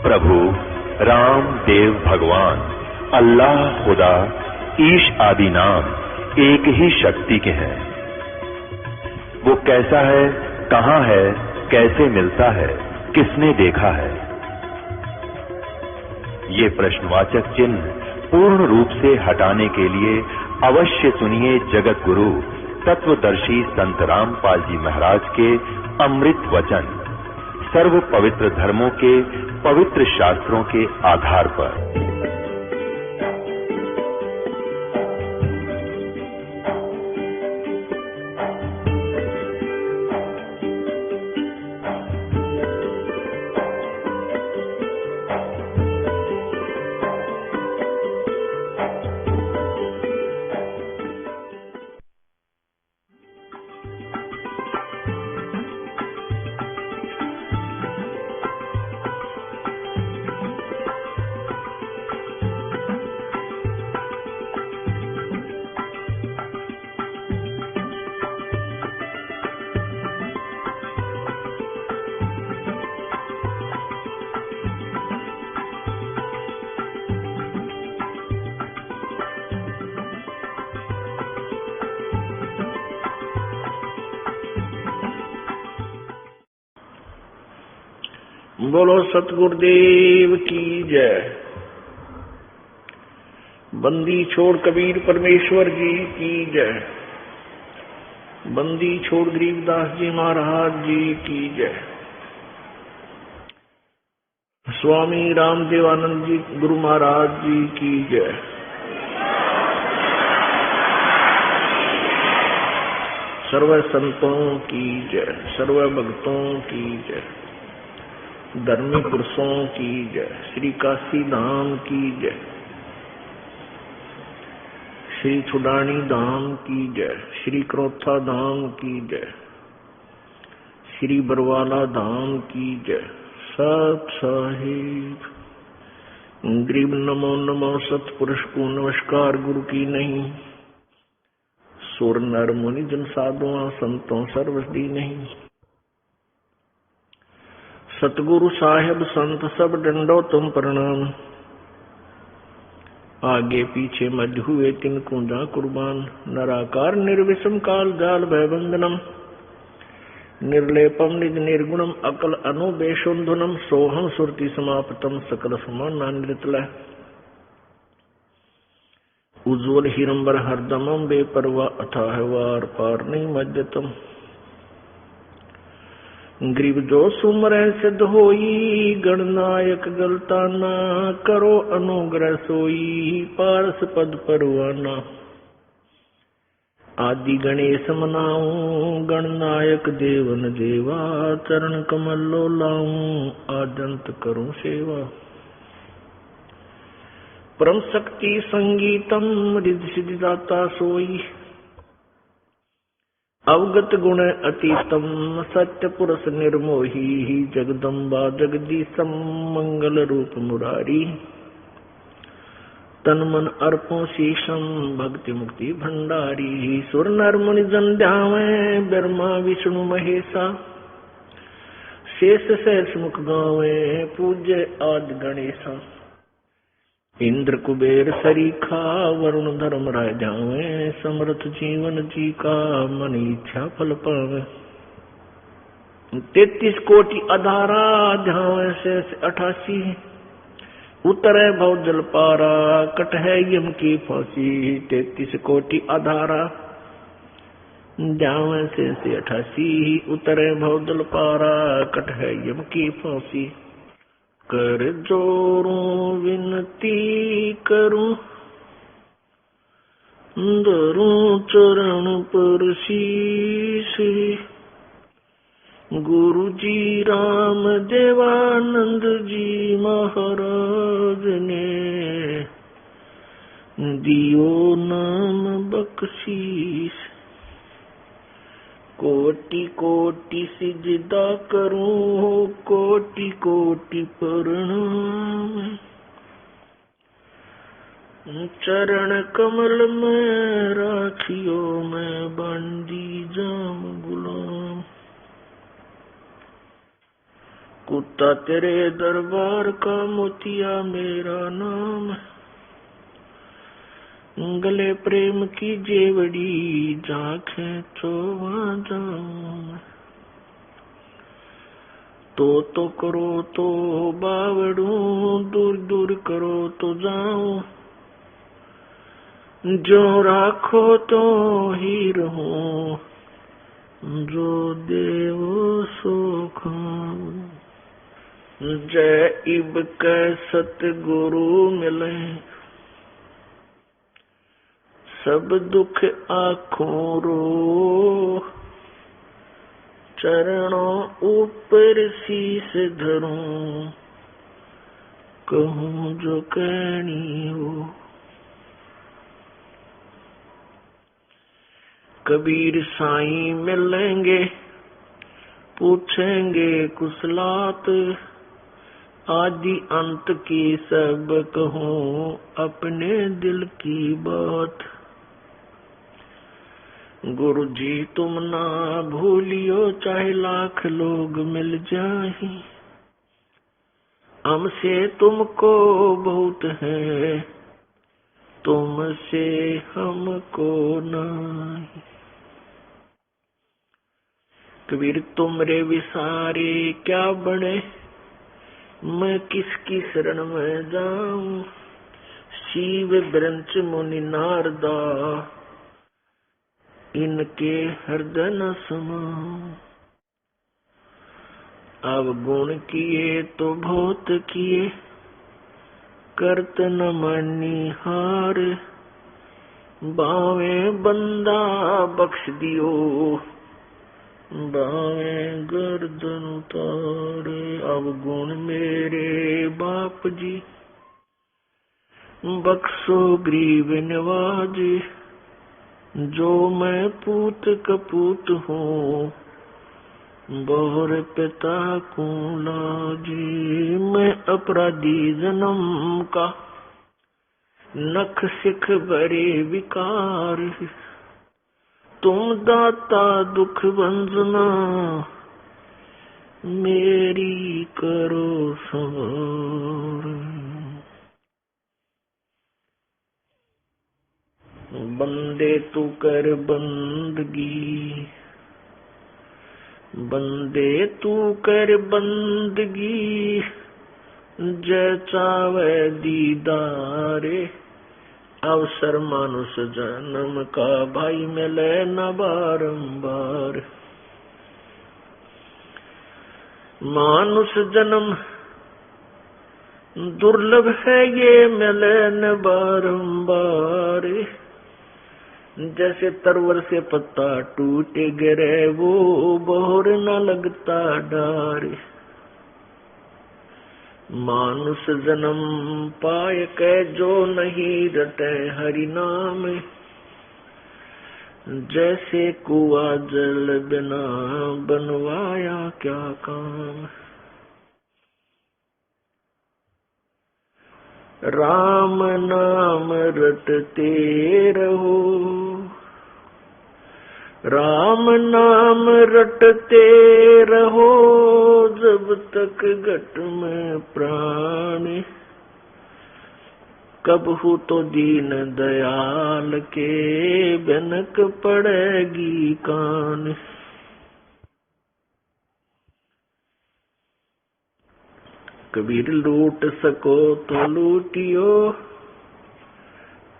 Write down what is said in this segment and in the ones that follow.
प्रभु राम देव भगवान अल्लाह खुदा ईश आदि नाम एक ही शक्ति के हैं। वो कैसा है, कहां है, कैसे मिलता है, किसने देखा है? ये प्रश्नवाचक चिन्ह पूर्ण रूप से हटाने के लिए अवश्य सुनिए जगत गुरु तत्वदर्शी संत रामपाल जी महाराज के अमृत वचन सर्व पवित्र धर्मों के पवित्र शास्त्रों के आधार पर। बोलो सतगुरुदेव की जय। बंदी छोड़ कबीर परमेश्वर जी की जय। बंदी छोड़ गरीबदास जी महाराज जी की जय। स्वामी रामदेवानंद जी गुरु महाराज जी की जय। सर्व संतों की जय, सर्व भक्तों की जय, धर्मी पुरुषों की जय, श्री काशी धाम की जय, श्री छुडानी धाम की जय, श्री क्रोथा धाम की जय, श्री बरवाला धाम की जय। सत साहिब गरीब नमो नमो सतपुरुष को नमस्कार गुरु की नहीं। सुर नर मुनि जन साधुआ संतों सर्वसदी नहीं। सतगुरु साहेब संत सब डंडो तुम प्रणाम। आगे पीछे मध्य हुए तिन कुंजा कुर्बान। नराकार निर्विषम काल जाल भयबंधनम। निर्लेपम निज निर्गुणम अकल अनुबेशुंधुनम। सोहम सुरति समाप्तम सकल समाना निर्तल। उज्ज्वल हिरंबर हरदमम बेपरवा अथाह वार पार नहीं मध्यतम। ग्रीव जो सुमर सिद्ध होई गणनायक गलताना। करो अनुग्रह सोई पारस पद परवाना। आदि गणेश मनाऊं गणनायक देवन देवा। चरण कमल लो लाऊं आदंत करूं सेवा। परम शक्ति संगीतम रिद्धि सिद्धि दाता सोई। अवगत गुण अतीतम सत्य पुरुष निर्मोही। जगदम्बा जगदीशम मंगल रूप मुरारी। तन मन अर्पों शीशम भक्ति मुक्ति भंडारी। सुर नर मुनि जन ध्यावे ब्रह्मा विष्णु महेशा। शेष सहस मुख गावे पूज्य आदि गणेशा। इंद्र कुबेर सरीखा वरुण धर्म राय जावे। समर्थ जीवन जी का मन इच्छा फल पावे। 33 कोटि अधारा ध्यावे शेष 88। उतरे भव जल पारा कट है यम की फांसी। 33 कोटि अधारा ध्यावे शेष 88। उतरे भव जल पारा कट है यम की फांसी। कर जोरूं विनती करूं धरूं चरण पर शीश। गुरु जी राम देवानंद जी महाराज ने दियो नाम बख्शीश। कोटि कोटि सिजदा करूं कोटि कोटि प्रणाम। चरण कमल में राखियो मैं बंदी जाम गुलाम। कुत्ता तेरे दरबार का मोतिया मेरा नाम, गले प्रेम की जेवड़ी जाखें तो वहां जाऊं। तो करो तो बावड़ू, दूर दूर करो तो जाऊं। जो राखो तो ही रहूं, जो देवो सो खाऊं। जय इब के सतगुरु मिले, सब दुख आँखों रो। चरणों ऊपर शीस धरूं, कहूँ जो कहनी हो। कबीर साईं मिलेंगे, पूछेंगे कुशलात। आदि अंत की सब कहूँ अपने दिल की बात। गुरु जी तुम ना भूलियो, चाहे लाख लोग मिल जाए। हमसे तुमको बहुत है, तुमसे हमको नहीं। कबीर तुमरे विसारे क्या बने, मैं किसकी शरण में जाऊं। शिव ब्रंच मुनि नारदा, इनके हृदय न समाऊं। अब गुण किए तो बहुत किए, करत न मानी हार। बावे बंदा बख्श दियो, बावे गर्दन उतारे। अब गुण मेरे बाप जी, बख्शो गरीब नवाज। जो मैं पूत कपूत हूँ, बहुर पिता को लाजी। मैं अपराधी जन्म का, नख सिख भरे विकार। तुम दाता दुख भंजना, मेरी करो सवार। बंदे तू कर बंदगी, बंदे तू कर बंदगी। जय चावे दीदारे, अवसर मानुष जन्म का भाई मिले न बारंबार। मानुष जन्म दुर्लभ है, ये मिले न बारंबार। जैसे तरवर से पत्ता टूटे गिरे, वो बहुर न लगता डार। मानुष जन्म पाए के जो नहीं रटे हरि नाम। जैसे कुआ जल बिना बनवाया क्या काम। राम नाम रटते रहो, राम नाम रटते रहो। जब तक घट में प्राण, कबहू तो दीन दयाल के बनक पड़ेगी कान। कबीर लूट सको तो लूटियो,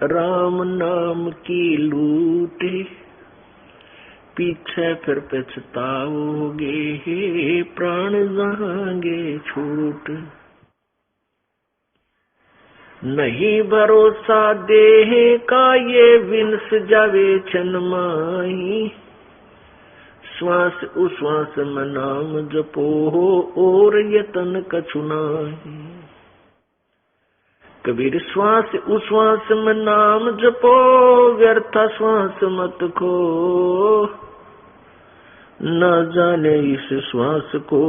राम नाम की लूट। पीछे फिर पछताओगे, हे प्राण जाएंगे छूट। नहीं भरोसा देह का, ये विंस जावे छन माही। श्वास उश्वास में नाम जपो, और यतन कछु नाही। कबीर श्वास उश्वास में नाम जपो, व्यर्थ श्वास मत खो। न जाने इस श्वास को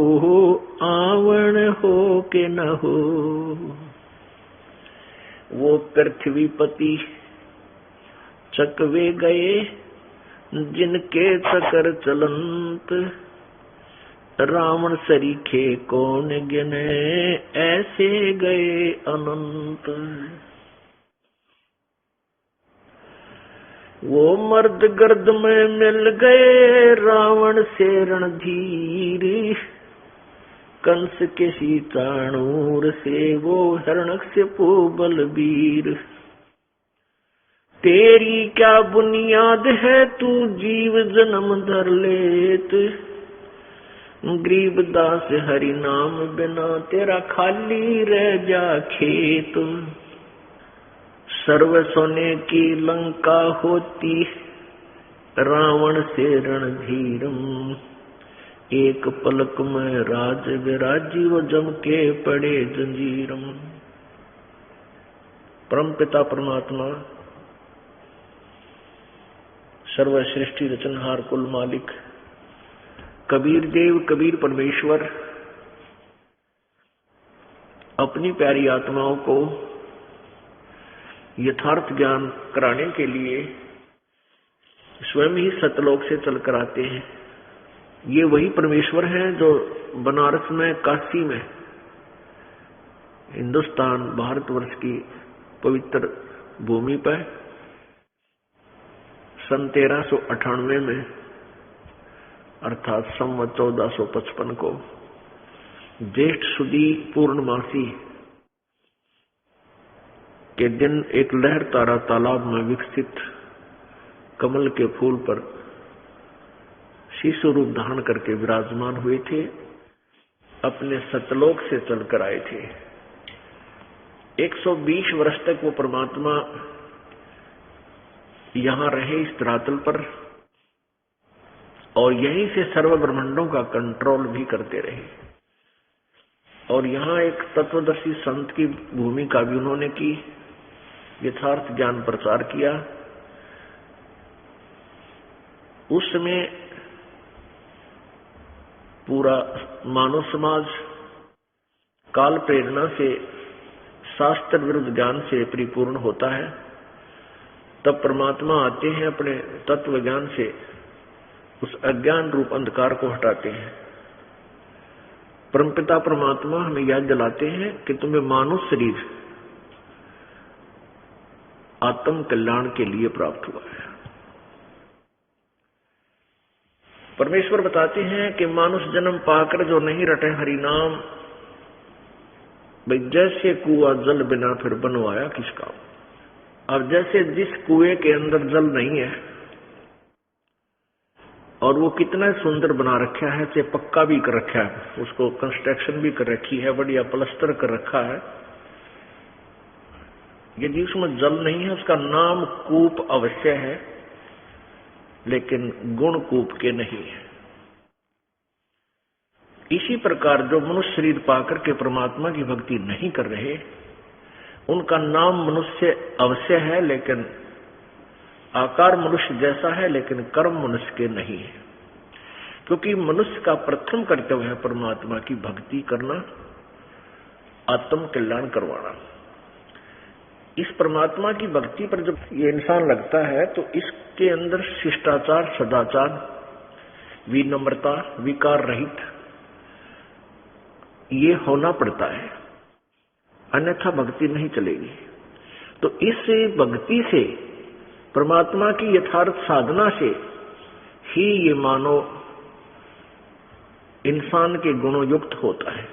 आवण हो के न हो। वो पृथ्वीपति चकवे गए, जिनके चकर चलंत। रावण सरीखे कौन गिने, ऐसे गए अनंत। वो मर्द गर्द में मिल गए, रावण से रणधीर। कंस के सीताणूर से वो हिरण्यकशिपु बलबीर। तेरी क्या बुनियाद है, तू जीव जन्म धर लेत। गरीबदास हरि नाम बिना, तेरा खाली रह जा खेत। सर्व सोने की लंका होती, रावण से रणधीरम। एक पलक में राज विराजी, वो जम के पड़े जंजीरम। परम पिता परमात्मा, सर्व सृष्टि रचनहार, कुल मालिक कबीर देव, कबीर परमेश्वर अपनी प्यारी आत्माओं को यथार्थ ज्ञान कराने के लिए स्वयं ही सतलोक से चलकर आते हैं। ये वही परमेश्वर हैं जो बनारस में, काशी में, हिंदुस्तान भारतवर्ष की पवित्र भूमि पर सन 1398 में अर्थात संवत 1455 को ज्येष्ठ सुदी पूर्णमासी के दिन एक लहर तारा तालाब में विकसित कमल के फूल पर शिशु रूप धारण करके विराजमान हुए थे। अपने सतलोक से चलकर आए थे। 120 वर्ष तक वो परमात्मा यहां रहे इस धरातल पर, और यहीं से सर्व ब्रह्मांडों का कंट्रोल भी करते रहे। और यहाँ एक तत्वदर्शी संत की भूमिका भी उन्होंने की, यथार्थ ज्ञान प्रचार किया। उस समय पूरा मानव समाज काल प्रेरणा से, शास्त्र विरुद्ध ज्ञान से परिपूर्ण होता है। तब परमात्मा आते हैं, अपने तत्व ज्ञान से उस अज्ञान रूप अंधकार को हटाते हैं। परमपिता परमात्मा हमें याद दिलाते हैं कि तुम्हें मानव शरीर आत्म कल्याण के लिए प्राप्त हुआ है। परमेश्वर बताते हैं कि मानुष जन्म पाकर जो नहीं रटे हरि नाम, भाई जैसे कुआं जल बिना फिर बनवाया किसका। अब जैसे जिस कुएं के अंदर जल नहीं है और वो कितना सुंदर बना रखा है, चाहे पक्का भी कर रखा है, उसको कंस्ट्रक्शन भी कर रखी है, बढ़िया प्लास्टर कर रखा है, यदि उसमें जल नहीं है उसका नाम कूप अवश्य है, लेकिन गुण कूप के नहीं है। इसी प्रकार जो मनुष्य शरीर पाकर के परमात्मा की भक्ति नहीं कर रहे, उनका नाम मनुष्य अवश्य है, लेकिन आकार मनुष्य जैसा है, लेकिन कर्म मनुष्य के नहीं है। क्योंकि मनुष्य का प्रथम कर्तव्य है परमात्मा की भक्ति करना, आत्म कल्याण करवाना। इस परमात्मा की भक्ति पर जब ये इंसान लगता है तो इसके अंदर शिष्टाचार, सदाचार, विनम्रता, विकार रहित ये होना पड़ता है, अन्यथा भक्ति नहीं चलेगी। तो इस भक्ति से, परमात्मा की यथार्थ साधना से ही ये मानव इंसान के गुणों युक्त होता है।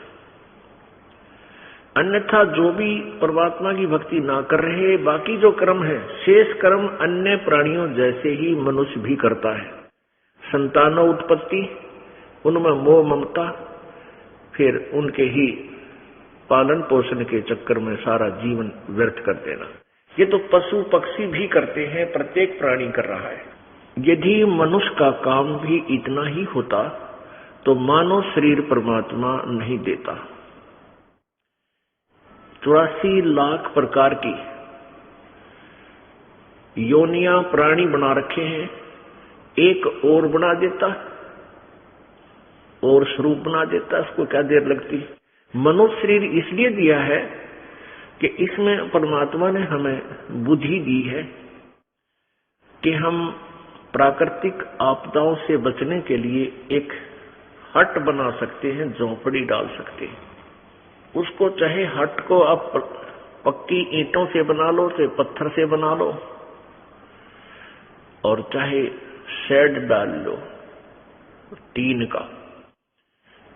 अन्यथा जो भी परमात्मा की भक्ति ना कर रहे, बाकी जो कर्म है, शेष कर्म अन्य प्राणियों जैसे ही मनुष्य भी करता है। संतानो उत्पत्ति, उनमें मोह ममता, फिर उनके ही पालन पोषण के चक्कर में सारा जीवन व्यर्थ कर देना। ये तो पशु पक्षी भी करते हैं, प्रत्येक प्राणी कर रहा है। यदि मनुष्य का काम भी इतना ही होता तो मानव शरीर परमात्मा नहीं देता। 84 लाख प्रकार की योनियां प्राणी बना रखे हैं, एक और बना देता और स्वरूप बना देता, उसको क्या देर लगती। मनुष्य शरीर इसलिए दिया है कि इसमें परमात्मा ने हमें बुद्धि दी है कि हम प्राकृतिक आपदाओं से बचने के लिए एक हट बना सकते हैं, झोंपड़ी डाल सकते हैं। उसको चाहे हट को आप पक्की ईंटों से बना लो, चाहे पत्थर से बना लो, और चाहे शेड डाल लो टीन का,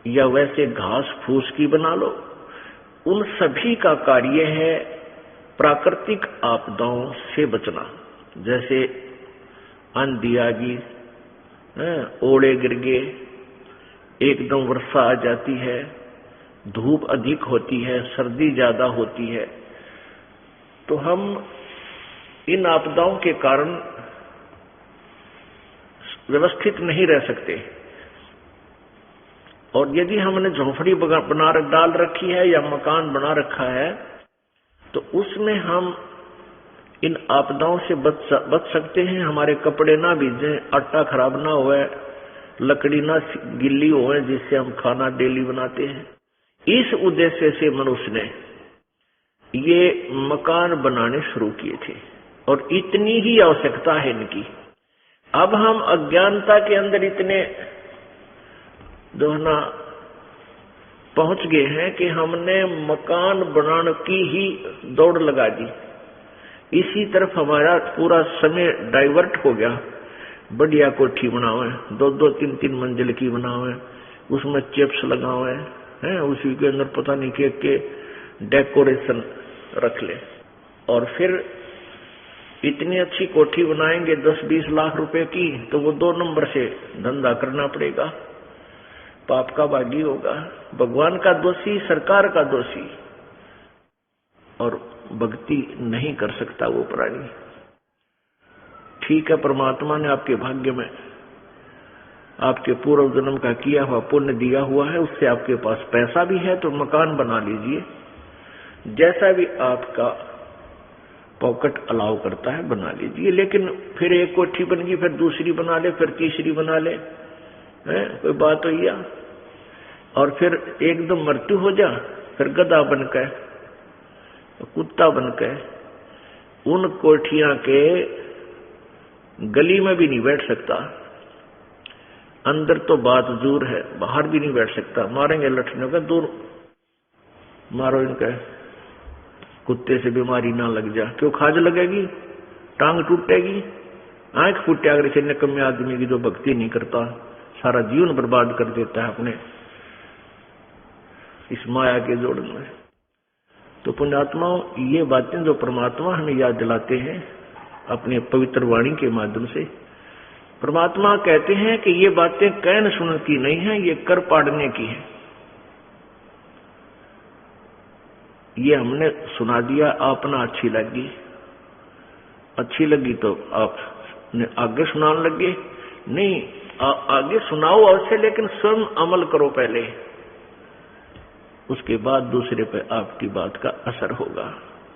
या वैसे घास फूस की बना लो। उन सभी का कार्य है प्राकृतिक आपदाओं से बचना। जैसे आंधी आ गई, ओले गिर गए, एकदम वर्षा आ जाती है, धूप अधिक होती है, सर्दी ज्यादा होती है, तो हम इन आपदाओं के कारण व्यवस्थित नहीं रह सकते। और यदि हमने झोंपड़ी डाल रखी है या मकान बना रखा है, तो उसमें हम इन आपदाओं से बच सकते हैं। हमारे कपड़े ना भीजे, आटा खराब ना होए, लकड़ी ना गिल्ली होए जिससे हम खाना डेली बनाते हैं। इस उद्देश्य से मनुष्य ने ये मकान बनाने शुरू किए थे, और इतनी ही आवश्यकता है इनकी। अब हम अज्ञानता के अंदर इतने दोहना पहुंच गए हैं कि हमने मकान बनाने की ही दौड़ लगा दी। इसी तरफ हमारा पूरा समय डाइवर्ट हो गया। बढ़िया कोठी बनावे, 2-2, 3-3 मंजिल की बनावे, उसमें चिप्स लगावे हैं, उसी के अंदर पता नहीं के डेकोरेशन रख ले, और फिर इतनी अच्छी कोठी बनाएंगे 10-20 लाख रुपए की, तो वो 2 नंबर से धंधा करना पड़ेगा, पाप का भागी होगा, भगवान का दोषी, सरकार का दोषी, और भक्ति नहीं कर सकता वो प्राणी। ठीक है, परमात्मा ने आपके भाग्य में आपके पूर्व जन्म का किया हुआ पुण्य दिया हुआ है, उससे आपके पास पैसा भी है, तो मकान बना लीजिए, जैसा भी आपका पॉकेट अलाउ करता है बना लीजिए। लेकिन फिर एक कोठी बन गई, फिर दूसरी बना ले, फिर तीसरी बना ले, कोई बात हुई है? और फिर एकदम मृत्यु हो जा, फिर गधा बनकर, कुत्ता बनकर उन कोठियां के गली में भी नहीं बैठ सकता। अंदर तो बात दूर है, बाहर भी नहीं बैठ सकता, मारेंगे लठने का, दूर मारो इनका, कुत्ते से बीमारी ना लग जा। क्यों? खाज लगेगी, टांग टूटेगी, आंख फूटे। अगर इसे निकम्मे आदमी की जो भक्ति नहीं करता, सारा जीवन बर्बाद कर देता है अपने इस माया के जोड़न में। तो पुण्यात्माओं, ये बातें जो परमात्मा हमें याद दिलाते हैं अपने पवित्र वाणी के माध्यम से, परमात्मा कहते हैं कि ये बातें कहने सुनने की नहीं है, ये कर पाड़ने की है। ये हमने सुना दिया, आपना अच्छी लगी तो आप आगे सुनाने लगे। नहीं, आगे सुनाओ अवश्य, लेकिन स्वयं अमल करो पहले, उसके बाद दूसरे पे आपकी बात का असर होगा,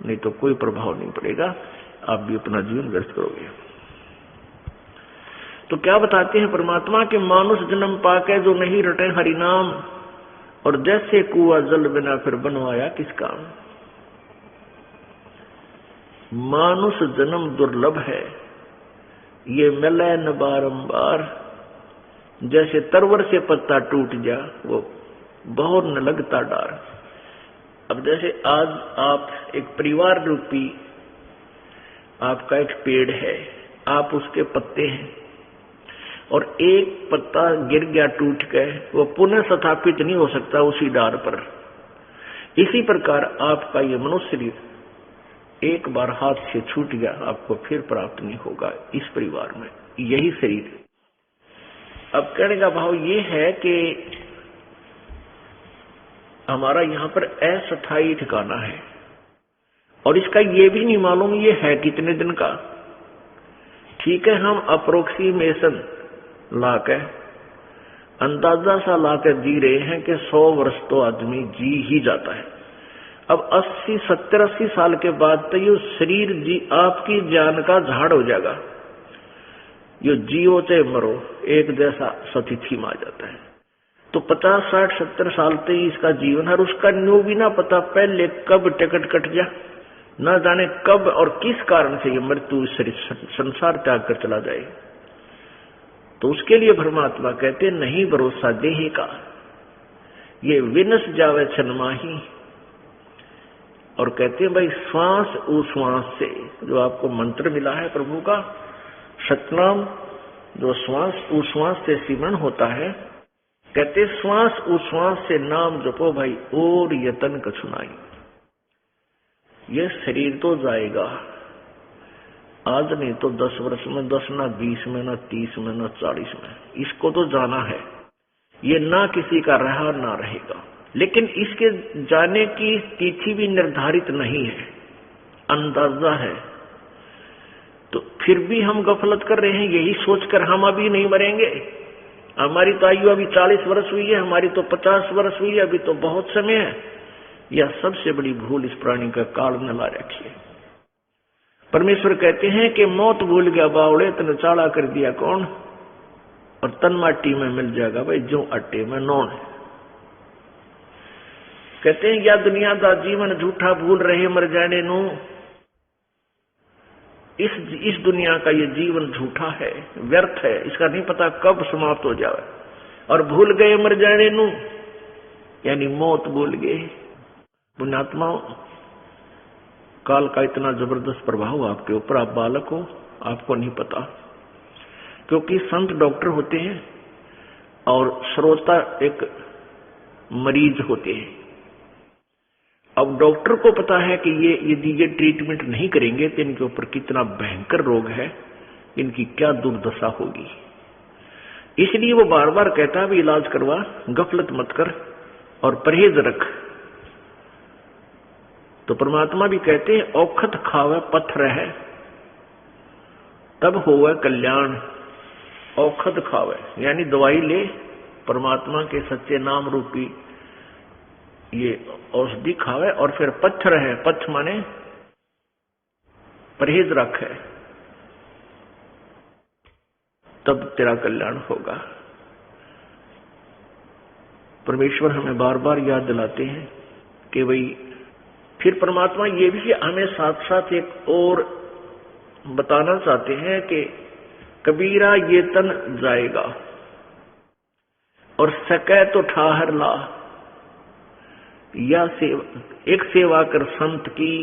नहीं तो कोई प्रभाव नहीं पड़ेगा, आप भी अपना जीवन व्यस्त करोगे। तो क्या बताते हैं परमात्मा के, मानुष जन्म पाके जो नहीं रटे हरि नाम, और जैसे कुआ जल बिना फिर बनवाया किस काम। मानुष जन्म दुर्लभ है, ये मिले न बारंबार, जैसे तरवर से पत्ता टूट जा वो बहुत न लगता डार। अब जैसे आज आप एक परिवार रूपी आपका एक पेड़ है, आप उसके पत्ते हैं, और एक पत्ता गिर गया टूट गए, वो पुनः स्थापित नहीं हो सकता उसी डार पर। इसी प्रकार आपका ये मनुष्य शरीर एक बार हाथ से छूट गया, आपको फिर प्राप्त नहीं होगा इस परिवार में, यही शरीर। अब कहने का भाव ये है कि हमारा यहाँ पर अस्थायी ठिकाना है, और इसका ये भी नहीं मालूम ये है कितने दिन का। ठीक है, हम अप्रोक्सीमेशन लाकर अंदाजा सा लाकर जी रहे हैं कि 100 वर्ष तो आदमी जी ही जाता है। अब 80, 70, 80 साल के बाद तो ये शरीर जी आपकी जान का झाड़ हो जाएगा। ये जियो चाहे मरो, एक जैसा स्थिति में आ जाता है। तो 50, 60, 70 साल तक इसका जीवन है, और उसका न्यू भी ना पता पहले कब टिकट कट जा, न जाने कब और किस कारण से ये मृत्यु शरीर संसार त्याग कर चला जाए। तो उसके लिए परमात्मा कहते नहीं भरोसा देही का, ये विनस जावे छनमाही। और कहते हैं भाई श्वास उश्वास से, जो आपको मंत्र मिला है प्रभु का सतनाम, जो श्वास उश्वास से सिमरण होता है, कहते श्वास उश्वास से नाम जपो भाई और यतन कछुनाई। ये शरीर तो जाएगा, आज नहीं तो 10 वर्ष में, 10 ना 20 में, ना 30 में, ना 40 में, इसको तो जाना है। ये ना किसी का रहा ना रहेगा, लेकिन इसके जाने की तिथि भी निर्धारित नहीं है, अंदाजा है। तो फिर भी हम गफलत कर रहे हैं, यही सोचकर हम अभी नहीं मरेंगे, हमारी तो आयु अभी 40 वर्ष हुई है, हमारी तो 50 वर्ष हुई है, अभी तो बहुत समय है। यह सबसे बड़ी भूल इस प्राणी का काल न ला रखी है। परमेश्वर कहते हैं कि मौत भूल गया बावड़े, तन चाड़ा कर दिया कौन, और तन माटी में मिल जाएगा भाई जो अट्टे में नौन है। कहते हैं या दुनिया का जीवन झूठा भूल रहे मर जाने नू, इस दुनिया का ये जीवन झूठा है, व्यर्थ है, इसका नहीं पता कब समाप्त हो जाए। और भूल गए मर जाने नू, यानी मौत भूल गए। पुण्यात्माओं, काल का इतना जबरदस्त प्रभाव आपके ऊपर, आप बालक हो, आपको नहीं पता, क्योंकि संत डॉक्टर होते हैं और श्रोता एक मरीज होते हैं। अब डॉक्टर को पता है कि ये यदि ये ट्रीटमेंट नहीं करेंगे तो इनके ऊपर कितना भयंकर रोग है, इनकी क्या दुर्दशा होगी। इसलिए वो बार बार कहता है भी इलाज करवा, गफलत मत कर और परहेज रख। तो परमात्मा भी कहते हैं औखत खावे पत्थर है तब होवे कल्याण। औखत खावे यानी दवाई ले, परमात्मा के सच्चे नाम रूपी ये औषधि खावे, और फिर पत्थर है, पथ माने परहेज रखे, तब तेरा कल्याण होगा। परमेश्वर हमें बार बार याद दिलाते हैं कि भाई, फिर परमात्मा ये भी हमें साथ साथ एक और बताना चाहते हैं कि कबीरा ये तन जाएगा और सके तो ठाहर ला, या एक सेवा कर संत की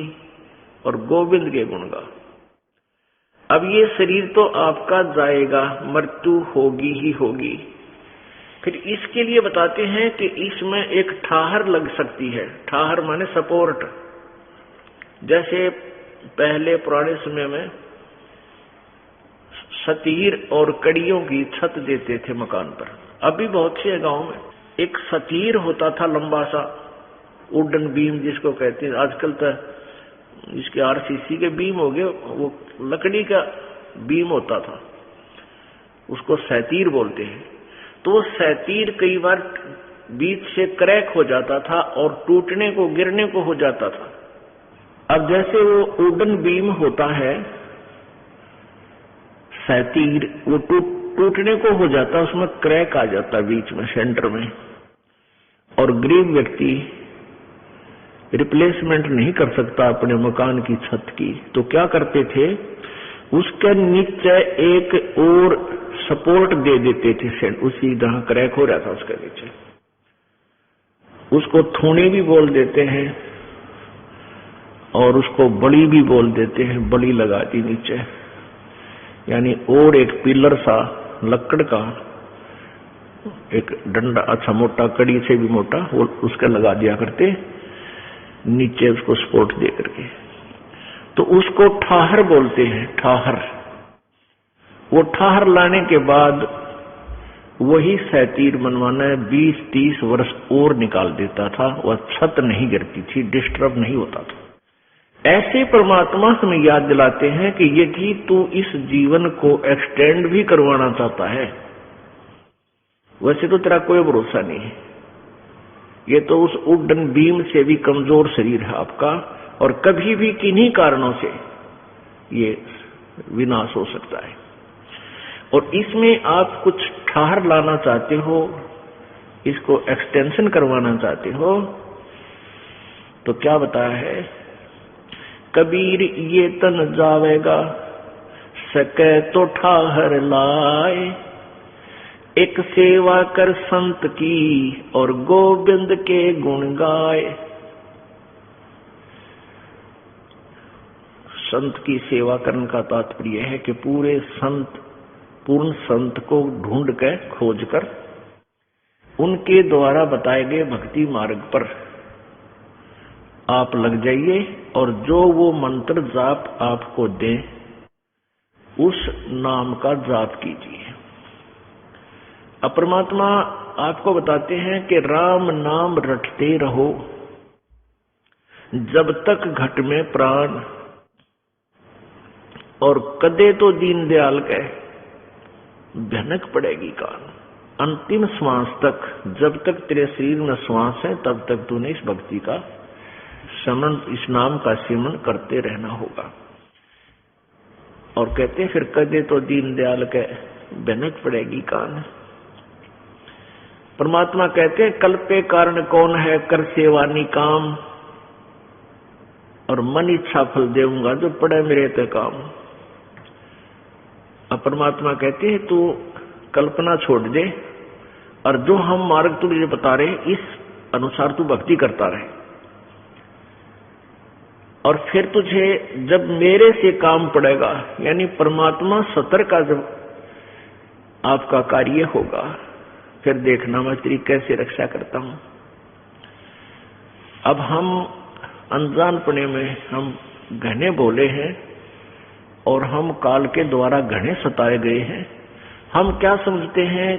और गोविंद के गुण गा। अब ये शरीर तो आपका जाएगा, मृत्यु होगी ही होगी। फिर इसके लिए बताते हैं कि इसमें एक ठाहर लग सकती है। ठाहर माने सपोर्ट। जैसे पहले पुराने समय में सतीर और कड़ियों की छत देते थे मकान पर, अभी बहुत से गांव में एक सतीर होता था, लंबा सा वुडन बीम जिसको कहते हैं। आजकल तो इसके आरसीसी के बीम हो गए, वो लकड़ी का बीम होता था, उसको सैतीर बोलते हैं। तो वो सैतीर कई बार बीच से क्रैक हो जाता था और टूटने को, गिरने को हो जाता था। अब जैसे वो वुडन बीम होता है सैतीर, वो टूटने को हो जाता, उसमें क्रैक आ जाता बीच में, सेंटर में, और गरीब व्यक्ति रिप्लेसमेंट नहीं कर सकता अपने मकान की छत की। तो क्या करते थे, उसके नीचे एक और सपोर्ट दे देते थे, उसी जहां क्रैक हो रहा था उसके नीचे। उसको थूणी भी बोल देते हैं और उसको बड़ी भी बोल देते हैं, बड़ी लगा दी नीचे, यानी और एक पिलर सा लकड़ का एक डंडा, अच्छा मोटा, कड़ी से भी मोटा, वो उसका लगा दिया करते नीचे, उसको सपोर्ट दे करके। तो उसको ठाहर बोलते हैं, ठाहर। वो ठाहर लाने के बाद वही सैतीर मनवाना 20-30 वर्ष और निकाल देता था, वह छत नहीं गिरती थी, डिस्टर्ब नहीं होता था। ऐसे परमात्मा हमें याद दिलाते हैं कि यदि तू इस जीवन को एक्सटेंड भी करवाना चाहता है, वैसे तो तेरा कोई भरोसा नहीं है, ये तो उस वुडन बीम से भी कमजोर शरीर है आपका, और कभी भी किन्हीं कारणों से ये विनाश हो सकता है। और इसमें आप कुछ ठहर लाना चाहते हो, इसको एक्सटेंशन करवाना चाहते हो, तो क्या बताया है, कबीर ये तन जावेगा, सके तो ठाहर लाए, एक सेवा कर संत की और गोविंद के गुण गाए। संत की सेवा करने का तात्पर्य है कि पूर्ण संत को ढूंढ कर खोज कर उनके द्वारा बताए गए भक्ति मार्ग पर आप लग जाइए और जो वो मंत्र जाप आपको दे उस नाम का जाप कीजिए। अब परमात्मा आपको बताते हैं कि राम नाम रटते रहो जब तक घट में प्राण, और कदे तो दीनदयाल कहे भनक पड़ेगी कान। अंतिम श्वास तक, जब तक तेरे शरीर में श्वास है तब तक तूने इस भक्ति का स्मरण, इस नाम का सिमरण करते रहना होगा। और कहते हैं फिर कदे तो दीनदयाल कहे भनक पड़ेगी कान। परमात्मा कहते हैं कल्पे कारण कौन है कर सेवा निकाम, और मन इच्छा फल देऊंगा जो पड़े मेरे ते काम। अब परमात्मा कहते हैं तू कल्पना छोड़ दे और जो हम मार्ग तुझे बता रहे इस अनुसार तू भक्ति करता रहे, और फिर तुझे जब मेरे से काम पड़ेगा, यानी परमात्मा सतर का जब आपका कार्य होगा, फिर देखना मैं तेरी कैसे रक्षा करता हूं। अब हम अनजानपने में हम घने बोले हैं और हम काल के द्वारा घने सताए गए हैं। हम क्या समझते हैं,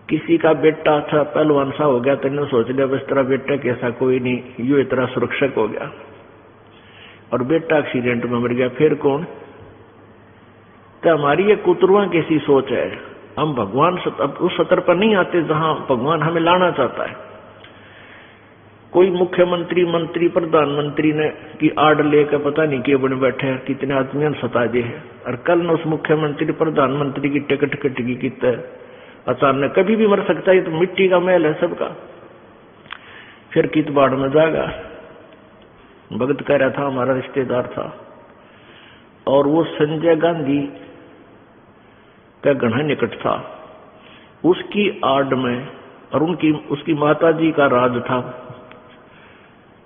किसी का बेटा था पहलवान सा हो गया, तेने सोच लिया बस तेरा बेटा कैसा कोई नहीं, यू इतना सुरक्षक हो गया, और बेटा एक्सीडेंट में मर गया, फिर कौन? तो हमारी ये कुतरुआ कैसी सोच है। हम भगवान उस सतर पर नहीं आते जहां भगवान हमें लाना चाहता है। कोई मुख्यमंत्री, मंत्री, प्रधानमंत्री ने की आड़ लेकर पता नहीं क्यों बने बैठे हैं, कितने आदमियों ने सता दिए हैं, और कल न उस मुख्यमंत्री प्रधानमंत्री की टिकट कटगी कितना अचानक, कभी भी मर सकता है, तो मिट्टी का महल है सबका। फिर कित बाढ़ में जाएगा। भगत कह रहा था, हमारा रिश्तेदार था, और वो संजय गांधी का घना निकट था, उसकी आड़ में, और उसकी माता जी का राज था,